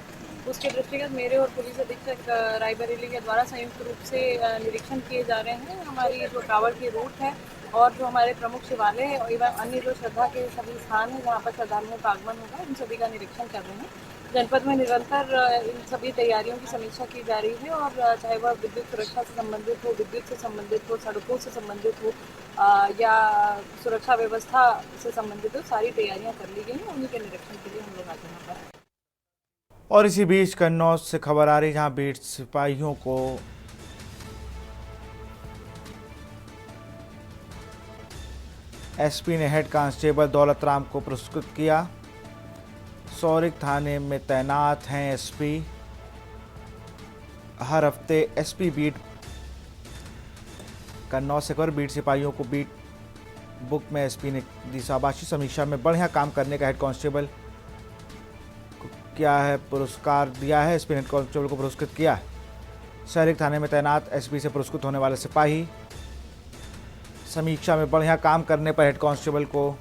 उसके दृष्टिगत मेरे और पुलिस अधीक्षक रायबरेली के द्वारा संयुक्त रूप से निरीक्षण किए जा रहे हैं। हमारी जो कांवड़ की रूट है और जो हमारे प्रमुख शिवालय एवं अन्य जो श्रद्धा के सभी स्थान हैं जहाँ पर श्रद्धालुओं का आगमन होगा, इन सभी का निरीक्षण कर रहे हैं। जनपद में निरंतर इन सभी तैयारियों की समीक्षा की जा रही है और चाहे वह विद्युत सुरक्षा से संबंधित हो, विद्युत से संबंधित हो, सड़कों से संबंधित हो या सुरक्षा व्यवस्था से संबंधित हो, सारी तैयारियां कर ली गई हैं। उन्हीं के निरीक्षण के लिए हम लोग आज यहाँ पर हैं। और इसी बीच कन्नौज से खबर आ रही, जहां बीट सिपाहियों को एसपी ने हेड कांस्टेबल दौलत राम को पुरस्कृत किया। सौरिक थाने में तैनात हैं एसपी। हर हफ्ते एसपी बीट कन्नौज से खबर, बीट सिपाहियों को बीट बुक में एसपी ने दी शाबाशी। समीक्षा में बढ़िया काम करने का हेड कांस्टेबल को क्या है पुरस्कार दिया है। एसपी ने हेड कांस्टेबल को पुरस्कृत किया है। सौरिक थाने में तैनात एसपी से पुरस्कृत होने वाले सिपाही। समीक्षा में बढ़िया काम करने पर हेड कांस्टेबल को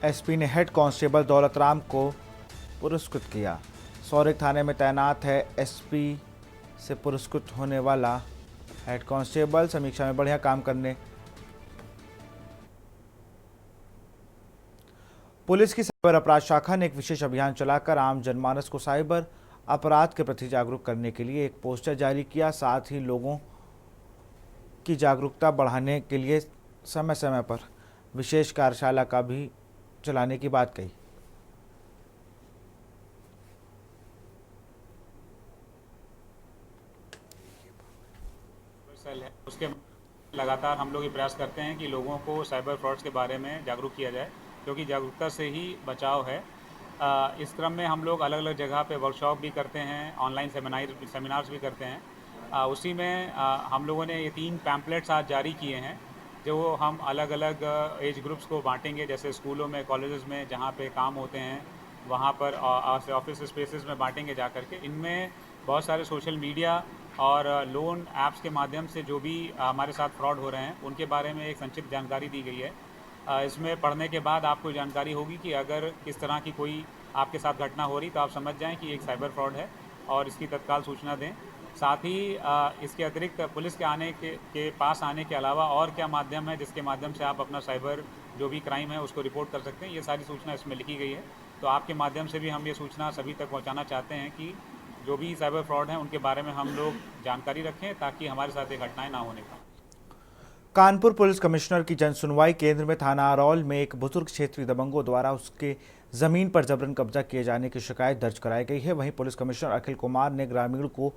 एसपी ने हेड कांस्टेबल दौलत राम को पुरस्कृत किया। सौरिक थाने में तैनात है एसपी से पुरस्कृत होने वाला हेड कांस्टेबल। समीक्षा में बढ़िया काम करने। पुलिस की साइबर अपराध शाखा ने एक विशेष अभियान चलाकर आम जनमानस को साइबर अपराध के प्रति जागरूक करने के लिए एक पोस्टर जारी किया। साथ ही लोगों की जागरूकता बढ़ाने के लिए समय समय पर विशेष कार्यशाला का भी चलाने की बात कही। उसके लगातार हम लोग ये प्रयास करते हैं कि लोगों को साइबर फ्रॉड्स के बारे में जागरूक किया जाए, क्योंकि जागरूकता से ही बचाव है। इस क्रम में हम लोग अलग अलग जगह पे वर्कशॉप भी करते हैं, ऑनलाइन सेमिनार्स भी करते हैं। उसी में हम लोगों ने ये 3 पैम्पलेट्स आज जारी किए हैं जो हम अलग अलग एज ग्रुप्स को बांटेंगे, जैसे स्कूलों में, कॉलेजेस में जहाँ पे काम होते हैं वहाँ पर ऑफिस स्पेसेस में बांटेंगे जा कर के। इनमें बहुत सारे सोशल मीडिया और लोन ऐप्स के माध्यम से जो भी हमारे साथ फ्रॉड हो रहे हैं उनके बारे में एक संक्षिप्त जानकारी दी गई है। इसमें पढ़ने के बाद आपको जानकारी होगी कि अगर किस तरह की कोई आपके साथ घटना हो रही तो आप समझ जाएं कि एक साइबर फ्रॉड है और इसकी तत्काल सूचना दें। साथ ही इसके अतिरिक्त पुलिस के पास आने के अलावा और क्या माध्यम है जिसके माध्यम से आप अपना साइबर जो भी क्राइम है उसको रिपोर्ट कर सकते हैं, ये सारी सूचना इसमें लिखी गई है। तो आपके माध्यम से भी हम ये सूचना सभी तक पहुंचाना चाहते हैं कि जो भी साइबर फ्रॉड हैं उनके बारे में हम लोग जानकारी रखें ताकि हमारे साथ ये घटनाएं ना होने पाएं। कानपुर पुलिस कमिश्नर की जन सुनवाई केंद्र में थाना अरौल में एक बुजुर्ग क्षेत्रीय दबंगों द्वारा उसके जमीन पर जबरन कब्जा किए जाने की शिकायत दर्ज कराई गई है। वहीं पुलिस कमिश्नर अखिल कुमार ने ग्रामीण को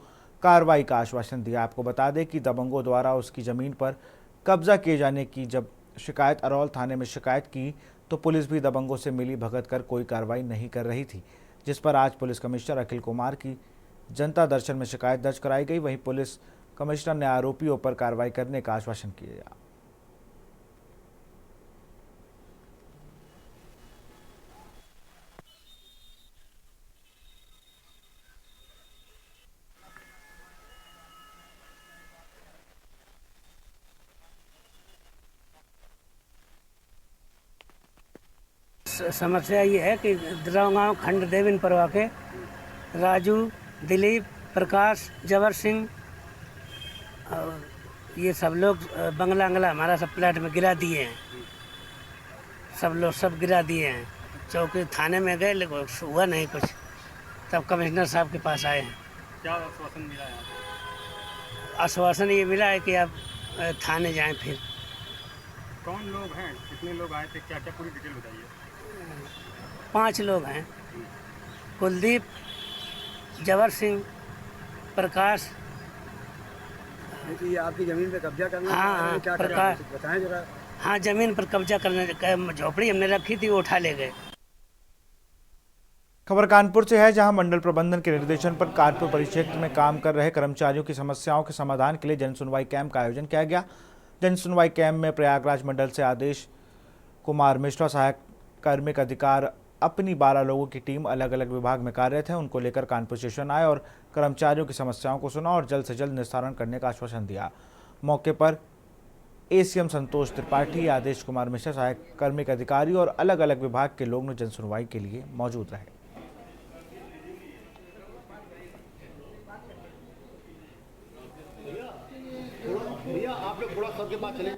कार्रवाई का आश्वासन दिया। आपको बता दें कि दबंगों द्वारा उसकी जमीन पर कब्जा किए जाने की जब शिकायत अरौल थाने में शिकायत की तो पुलिस भी दबंगों से मिली भगत कर कोई कार्रवाई नहीं कर रही थी, जिस पर आज पुलिस कमिश्नर अखिल कुमार की जनता दर्शन में शिकायत दर्ज कराई गई। वहीं पुलिस कमिश्नर ने आरोपियों पर कार्रवाई करने का आश्वासन किया। समस्या ये है कि गाँव खंड देविन परवा के राजू, दिलीप, प्रकाश, जबर सिंह और ये सब लोग बंगला हमारा सब प्लाट में गिरा दिए हैं। सब गिरा दिए हैं। चौकी थाने में गए लेकिन हुआ नहीं कुछ, तब कमिश्नर साहब के पास आए हैं। क्या आश्वासन मिला है? आश्वासन ये मिला है कि आप थाने जाएं। फिर कौन लोग हैं, कितने लोग आए थे, क्या क्या पूरी डिटेल बताइए। 5 लोग हैं, कुलदीप, जबर सिंह, प्रकाश। ये आपकी जमीन पे कब्जा करना? हाँ, क्या प्रकाश बताएं जरा। हाँ, जमीन पर कब्जा करने, झोपड़ी हमने रखी थी वो उठा ले गए। खबर कानपुर से है, जहां मंडल प्रबंधन के निर्देशन पर कानपुर परिक्षेत्र में काम कर रहे कर्मचारियों की समस्याओं के समाधान के लिए जन सुनवाई कैंप का आयोजन किया गया। जन सुनवाई कैंप में प्रयागराज मंडल से आदेश कुमार मिश्रा, सहायक कार्मिक अधिकार, अपनी 12 लोगों की टीम अलग अलग विभाग में कार्यरत है। उनको लेकर कानपुर स्टेशन आए और कर्मचारियों की समस्याओं को सुना और जल्द से जल्द निस्तारण करने का आश्वासन दिया। मौके पर एसीएम संतोष त्रिपाठी, आदेश कुमार मिश्रा, सहायक कार्मिक अधिकारी और अलग अलग विभाग के लोग जन सुनवाई के लिए मौजूद रहे। भैया आप लोग थोड़ा सबके पास चले।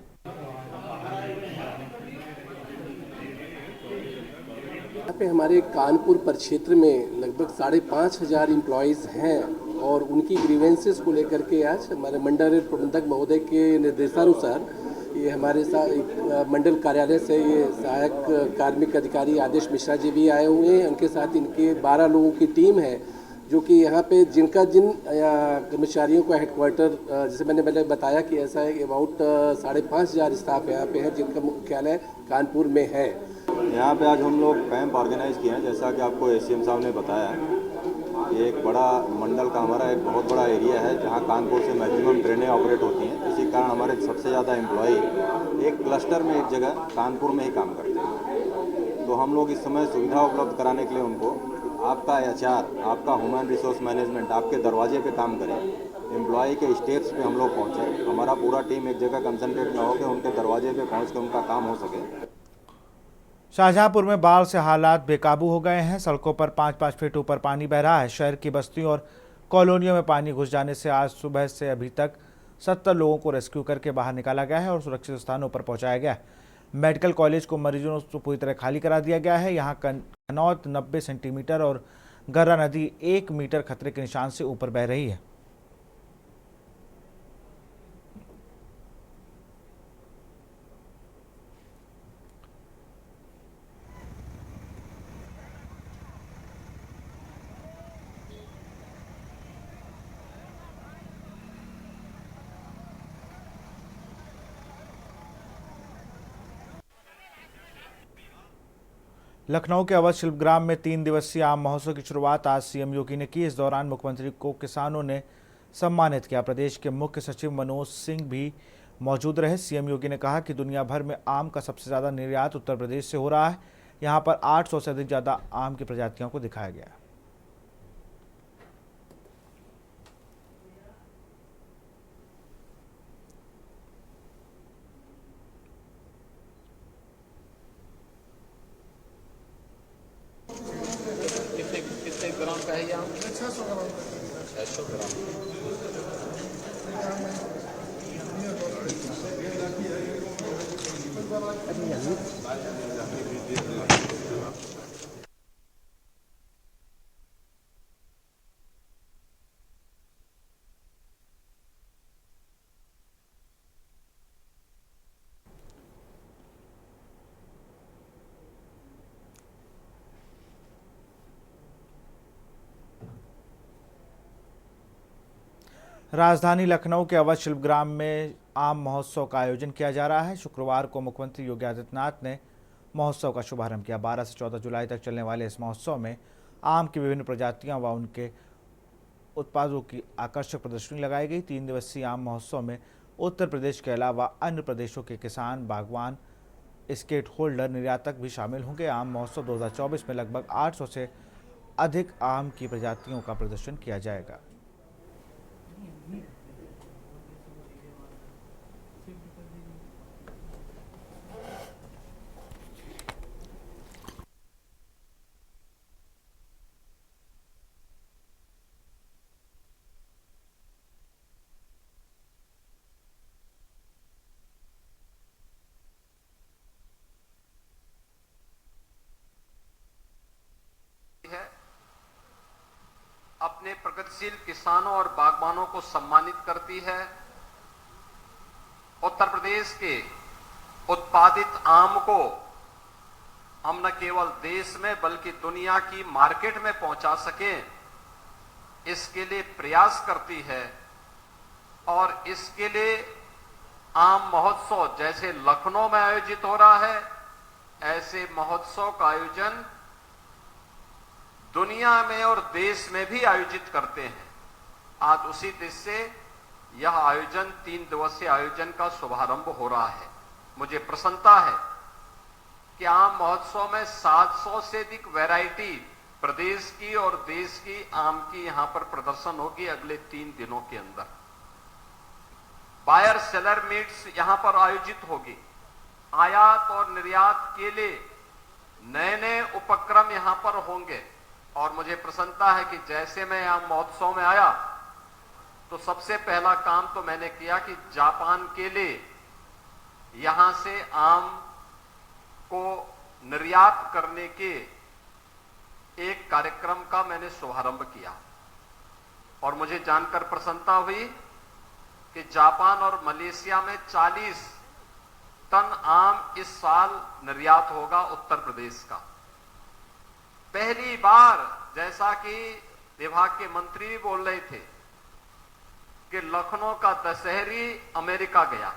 यहाँ पे हमारे कानपुर परिक्षेत्र में लगभग 5,500 एम्प्लॉयज़ हैं और उनकी ग्रीवेंसेस को लेकर के आज हमारे मंडल प्रबंधक महोदय के निर्देशानुसार ये हमारे साथ मंडल कार्यालय से ये सहायक कार्मिक अधिकारी आदेश मिश्रा जी भी आए हुए हैं। उनके साथ इनके 12 लोगों की टीम है जो कि यहाँ पे जिन कर्मचारियों का हेडक्वार्टर, जैसे मैंने पहले बताया कि ऐसा है अबाउट 5,500 स्टाफ यहाँ पे है जिनका मुख्यालय कानपुर में है। यहाँ पे आज हम लोग कैंप ऑर्गेनाइज किए हैं, जैसा कि आपको एसीएम साहब ने बताया। ये एक बड़ा मंडल का हमारा एक बहुत बड़ा एरिया है जहाँ कानपुर से मैक्सिमम ट्रेनें ऑपरेट होती हैं। इसी कारण हमारे सबसे ज़्यादा एम्प्लॉई एक क्लस्टर में एक जगह कानपुर में ही काम करते हैं। तो हम लोग इस समय सुविधा उपलब्ध कराने के लिए उनको आपका एचआर, आपका ह्यूमन रिसोर्स मैनेजमेंट आपके दरवाजे पे काम करें, एम्प्लॉय के स्टेप्स पे हम लोग पहुँचें। हमारा पूरा टीम एक जगह कंसंट्रेट ना हो कि उनके दरवाजे पे पहुँच के उनका काम हो सके। शाहजहांपुर में बाढ़ से हालात बेकाबू हो गए हैं। सड़कों पर 5-5 फीट ऊपर पानी बह रहा है। शहर की बस्तियों और कॉलोनियों में पानी घुस जाने से आज सुबह से अभी तक 70 लोगों को रेस्क्यू करके बाहर निकाला गया है और सुरक्षित स्थानों पर पहुंचाया गया है। मेडिकल कॉलेज को मरीजों से पूरी तरह खाली करा दिया गया है। यहाँ कनौत 90 सेंटीमीटर और गर्रा नदी 1 मीटर खतरे के निशान से ऊपर बह रही है। लखनऊ के अवध शिल्पग्राम में 3 दिवसीय आम महोत्सव की शुरुआत आज सीएम योगी ने की। इस दौरान मुख्यमंत्री को किसानों ने सम्मानित किया। प्रदेश के मुख्य सचिव मनोज सिंह भी मौजूद रहे। सीएम योगी ने कहा कि दुनिया भर में आम का सबसे ज़्यादा निर्यात उत्तर प्रदेश से हो रहा है। यहाँ पर 800 से अधिक ज़्यादा आम की प्रजातियों को दिखाया गया। कितने ग्राम का है ये आम? 600 ग्राम। 600 ग्राम। राजधानी लखनऊ के अवध शिल्पग्राम में आम महोत्सव का आयोजन किया जा रहा है। शुक्रवार को मुख्यमंत्री योगी आदित्यनाथ ने महोत्सव का शुभारंभ किया। 12 से 14 जुलाई तक चलने वाले इस महोत्सव में आम की विभिन्न प्रजातियां व उनके उत्पादों की आकर्षक प्रदर्शनी लगाई गई। 3 दिवसीय आम महोत्सव में उत्तर प्रदेश के अलावा अन्य प्रदेशों के किसान, बागवान, स्टेक होल्डर, निर्यातक भी शामिल होंगे। आम महोत्सव 2024 में लगभग 800 से अधिक आम की प्रजातियों का प्रदर्शन किया जाएगा। अपने प्रगतिशील किसानों और बागबानों को सम्मानित करती है। उत्तर प्रदेश के उत्पादित आम को हम न केवल देश में बल्कि दुनिया की मार्केट में पहुंचा सकें, इसके लिए प्रयास करती है। और इसके लिए आम महोत्सव जैसे लखनऊ में आयोजित हो रहा है, ऐसे महोत्सव का आयोजन दुनिया में और देश में भी आयोजित करते हैं। आज उसी देश से यह आयोजन 3 दिवसीय आयोजन का शुभारंभ हो रहा है। मुझे प्रसन्नता है कि आम महोत्सव में 700 से अधिक वैरायटी प्रदेश की और देश की आम की यहां पर प्रदर्शन होगी अगले 3 दिनों के अंदर। बायर सेलर मीट्स यहां पर आयोजित होगी। आयात और निर्यात के लिए नए नए उपक्रम यहां पर होंगे। और मुझे प्रसन्नता है कि जैसे मैं यहां महोत्सव में आया तो सबसे पहला काम तो मैंने किया कि जापान के लिए यहां से आम को निर्यात करने के एक कार्यक्रम का मैंने शुभारंभ किया। और मुझे जानकर प्रसन्नता हुई कि जापान और मलेशिया में 40 टन आम इस साल निर्यात होगा उत्तर प्रदेश का। पहली बार, जैसा कि विभाग के मंत्री भी बोल रहे थे, कि लखनऊ का दशहरी अमेरिका गया।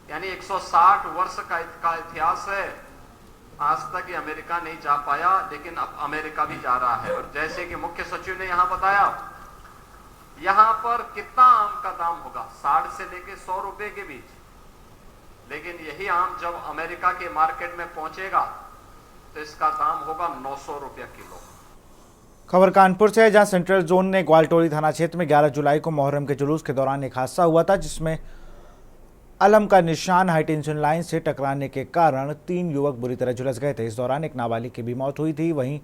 यानी 160 वर्ष का इतिहास है, आज तक ये अमेरिका नहीं जा पाया, लेकिन अब अमेरिका भी जा रहा है। और जैसे कि मुख्य सचिव ने यहां बताया, यहां पर कितना आम का दाम होगा, 60 से लेके 100 रुपए के बीच। लेकिन यही आम जब अमेरिका के मार्केट में पहुंचेगा तो इसका दाम होगा 900 रुपया किलो। खबर कानपुर से है, जहां सेंट्रल जोन ने ग्वालटोली थाना क्षेत्र में 11 जुलाई को मुहर्रम के जुलूस के दौरान एक हादसा हुआ था, जिसमें अलम का निशान हाईटेंशन लाइन से टकराने के कारण 3 युवक बुरी तरह झुलस गए थे। इस दौरान एक नाबालिग की भी मौत हुई थी। वहीं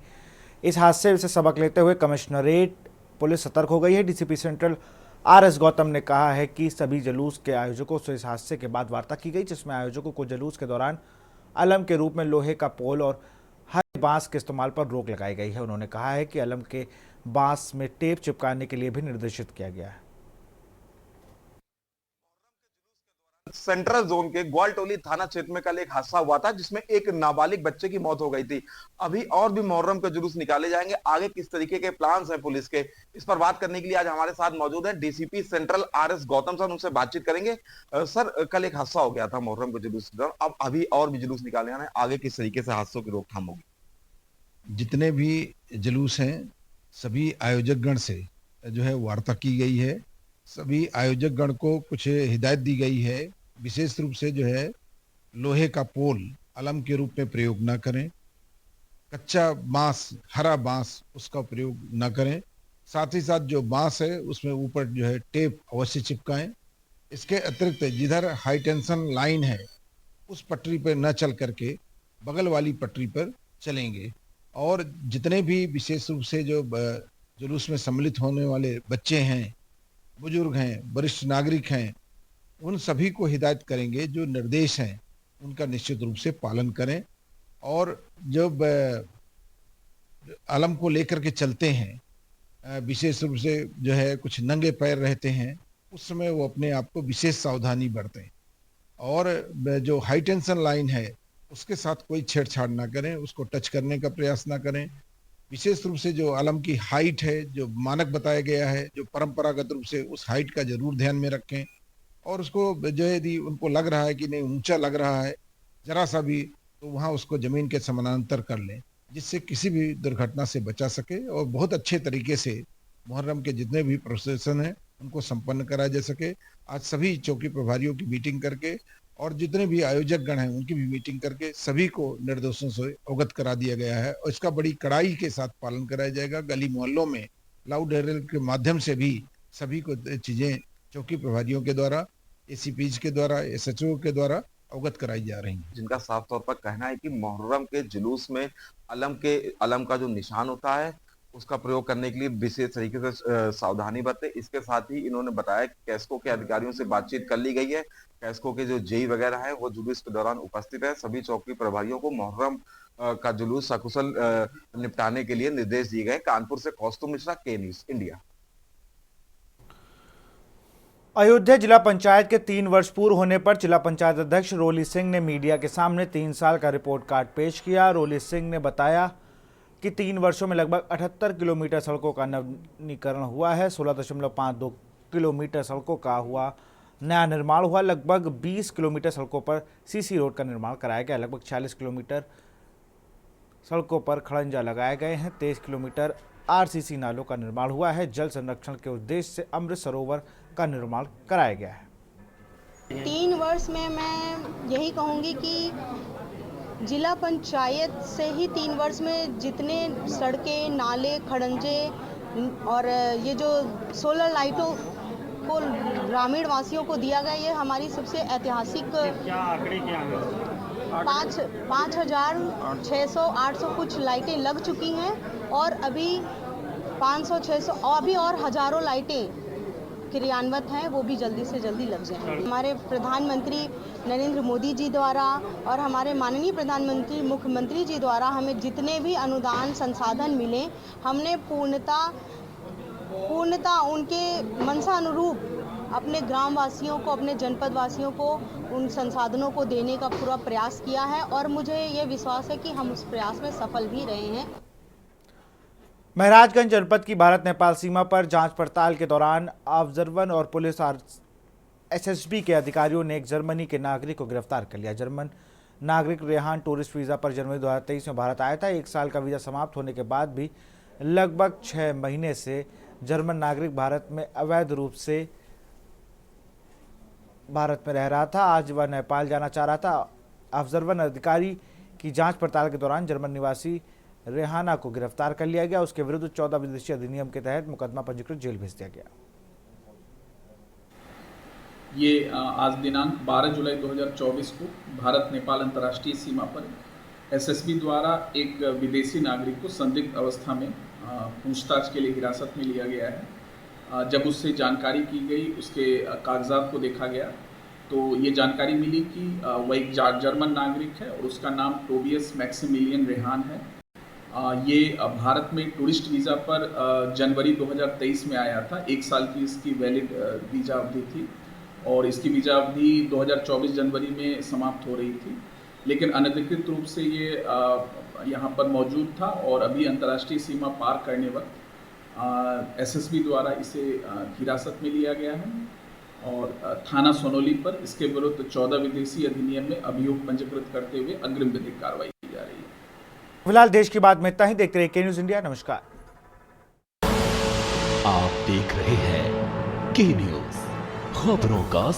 इस हादसे से सबक लेते हुए कमिश्नरेट पुलिस सतर्क हो गई है। डीसीपी सेंट्रल RS गौतम ने कहा है कि सभी जुलूस के आयोजकों से इस हादसे के बाद वार्ता की गई, जिसमें आयोजकों को जुलूस के दौरान अलम के रूप में लोहे का पोल और हरे बांस के इस्तेमाल पर रोक लगाई गई है। उन्होंने कहा है कि अलम के बांस में टेप चिपकाने के लिए भी निर्देशित किया गया है। सेंट्रल जोन के ग्वालटोली थाना क्षेत्र में कल एक हादसा हुआ था, जिसमें एक नाबालिग बच्चे की मौत हो गई थी। अभी और भी मुहर्रम के जुलूस निकाले जाएंगे। आगे किस तरीके के प्लान्स हैं पुलिस के, इस पर बात करने के लिए आज हमारे साथ मौजूद है DCP central RS Gautam sir. उनसे बातचीत करेंगे। सर, कल एक हादसा हो गया था मुहर्रम के जुलूस के दौरान, अब अभी और भी जुलूस निकाले जाने, आगे किस तरीके से हादसों की रोकथाम होगी? जितने भी जुलूस हैं सभी आयोजक गण से जो है वार्ता की गई है। सभी आयोजक गण को कुछ हिदायत दी गई है, विशेष रूप से जो है लोहे का पोल अलम के रूप में प्रयोग ना करें, कच्चा बांस, हरा बांस, उसका प्रयोग ना करें। साथ ही साथ जो बांस है उसमें ऊपर जो है टेप अवश्य चिपकाएं। इसके अतिरिक्त जिधर हाई टेंशन लाइन है उस पटरी पर न चल करके बगल वाली पटरी पर चलेंगे। और जितने भी विशेष रूप से जो जुलूस में सम्मिलित होने वाले बच्चे हैं, बुजुर्ग हैं, वरिष्ठ नागरिक हैं, उन सभी को हिदायत करेंगे जो निर्देश हैं उनका निश्चित रूप से पालन करें। और जब अलम को लेकर के चलते हैं, विशेष रूप से जो है कुछ नंगे पैर रहते हैं, उस समय वो अपने आप को विशेष सावधानी बरतें। और जो हाई टेंशन लाइन है उसके साथ कोई छेड़छाड़ ना करें, उसको टच करने का प्रयास ना करें। विशेष रूप से जो आलम की हाइट है, जो मानक बताया गया है, जो परंपरागत रूप से उस हाइट का जरूर ध्यान में रखें और उसको जो है यदि उनको लग रहा है कि नहीं ऊंचा लग रहा है जरा सा भी, तो वहां उसको जमीन के समानांतर कर लें, जिससे किसी भी दुर्घटना से बचा सके और बहुत अच्छे तरीके से मुहर्रम के जितने भी प्रोसेसन हैं उनको संपन्न कराया जा सके। आज सभी चौकी प्रभारियों की मीटिंग करके और जितने भी आयोजक गण हैं उनकी भी मीटिंग करके सभी को निर्देशों से अवगत करा दिया गया है और इसका बड़ी कड़ाई के साथ पालन कराया जाएगा। गली मोहल्लों में लाउड एयर के माध्यम से भी सभी को चीजें चौकी प्रभारियों के द्वारा, एसीपीज के द्वारा, एसएचओ के द्वारा अवगत कराई जा रही है, जिनका साफ तौर पर कहना है कि मुहर्रम के जुलूस में अलम का जो निशान होता है उसका प्रयोग करने के लिए विशेष तरीके से सावधानी बरते। इसके साथ ही इन्होंने बताया कि कैस्को के अधिकारियों से बातचीत कर ली गई है। कैस्को के जो जेई वगैरह हैं वो जुलूस के दौरान उपस्थित है। सभी चौकी प्रभारियों को मुहर्रम का जुलूस सकुशल निपटाने के लिए निर्देश दिए गए। कानपुर से कौस्तुभ मिश्रा, के न्यूज इंडिया। अयोध्या जिला पंचायत के 3 वर्ष पूर्ण होने पर जिला पंचायत अध्यक्ष रोली सिंह ने मीडिया के सामने 3 साल का रिपोर्ट कार्ड पेश किया। रोली सिंह ने बताया कि 3 वर्षों में लगभग 78 किलोमीटर सड़कों का नवीनीकरण हुआ है। 16.52 किलोमीटर सड़कों का हुआ नया निर्माण हुआ। लगभग 20 किलोमीटर सड़कों पर सीसी रोड का निर्माण कराया गया। लगभग 40 किलोमीटर सड़कों पर खड़ंजा लगाए गए हैं। 23 किलोमीटर आरसीसी नालों का निर्माण हुआ है। जल संरक्षण के उद्देश्य से अमृत सरोवर का निर्माण कराया गया है। 3 वर्ष में मैं यही कहूँगी कि जिला पंचायत से ही 3 वर्ष में जितने सड़कें, नाले, खड़ंजे और ये जो सोलर लाइटों को ग्रामीण वासियों को दिया गया, ये हमारी सबसे ऐतिहासिक। क्या आंकड़े क्या हैं? 5,600 800 कुछ लाइटें लग चुकी हैं और अभी 500 600 और अभी और हजारों लाइटें क्रियान्वित हैं, वो भी जल्दी से जल्दी लग जाएंगे। हमारे प्रधानमंत्री नरेंद्र मोदी जी द्वारा और हमारे माननीय प्रधानमंत्री मुख्यमंत्री जी द्वारा हमें जितने भी अनुदान संसाधन मिले, हमने पूर्णता उनके मनसा अनुरूप अपने ग्राम वासियों को, अपने जनपद वासियों को उन संसाधनों को देने का पूरा प्रयास किया है और मुझे ये विश्वास है कि हम उस प्रयास में सफल भी रहे हैं। महराजगंज जनपद की भारत नेपाल सीमा पर जांच पड़ताल के दौरान ऑब्जर्वर और पुलिस एसएसबी के अधिकारियों ने एक जर्मनी के नागरिक को गिरफ्तार कर लिया। जर्मन नागरिक रेहान टूरिस्ट वीज़ा पर जनवरी 2023 में भारत आया था। 1 साल का वीज़ा समाप्त होने के बाद भी लगभग 6 महीने से जर्मन नागरिक भारत में अवैध रूप से भारत में रह रहा था। आज वह नेपाल जाना चाह रहा था। ऑब्जर्वर अधिकारी की जांच पड़ताल के दौरान जर्मन निवासी रेहाना को गिरफ्तार कर लिया गया। उसके विरुद्ध 14 विदेशी अधिनियम के तहत मुकदमा पंजीकृत जेल भेज दिया गया। ये आज दिनांक 12 जुलाई 2024 को भारत नेपाल अंतर्राष्ट्रीय सीमा पर एसएसबी द्वारा एक विदेशी नागरिक को संदिग्ध अवस्था में पूछताछ के लिए हिरासत में लिया गया है। जब उससे जानकारी की गई, उसके कागजात को देखा गया तो ये जानकारी मिली कि वह एक जर्मन नागरिक है और उसका नाम टोबियस मैक्सिमिलियन रेहान है। ये भारत में टूरिस्ट वीज़ा पर जनवरी 2023 में आया था। 1 साल की इसकी वैलिड वीज़ा अवधि थी और इसकी वीज़ा अवधि 2024 जनवरी में समाप्त हो रही थी, लेकिन अनधिकृत रूप से ये यहाँ पर मौजूद था और अभी अंतर्राष्ट्रीय सीमा पार करने वक्त एसएसबी द्वारा इसे हिरासत में लिया गया है और थाना सोनोली पर इसके विरुद्ध 14 विदेशी अधिनियम में अभियोग पंजीकृत करते हुए अग्रिम विधिक कार्रवाई की जा रही है। फिलहाल देश की बात में इतना ही। देखते रहिए के न्यूज इंडिया। नमस्कार। आप देख रहे हैं के न्यूज, खबरों का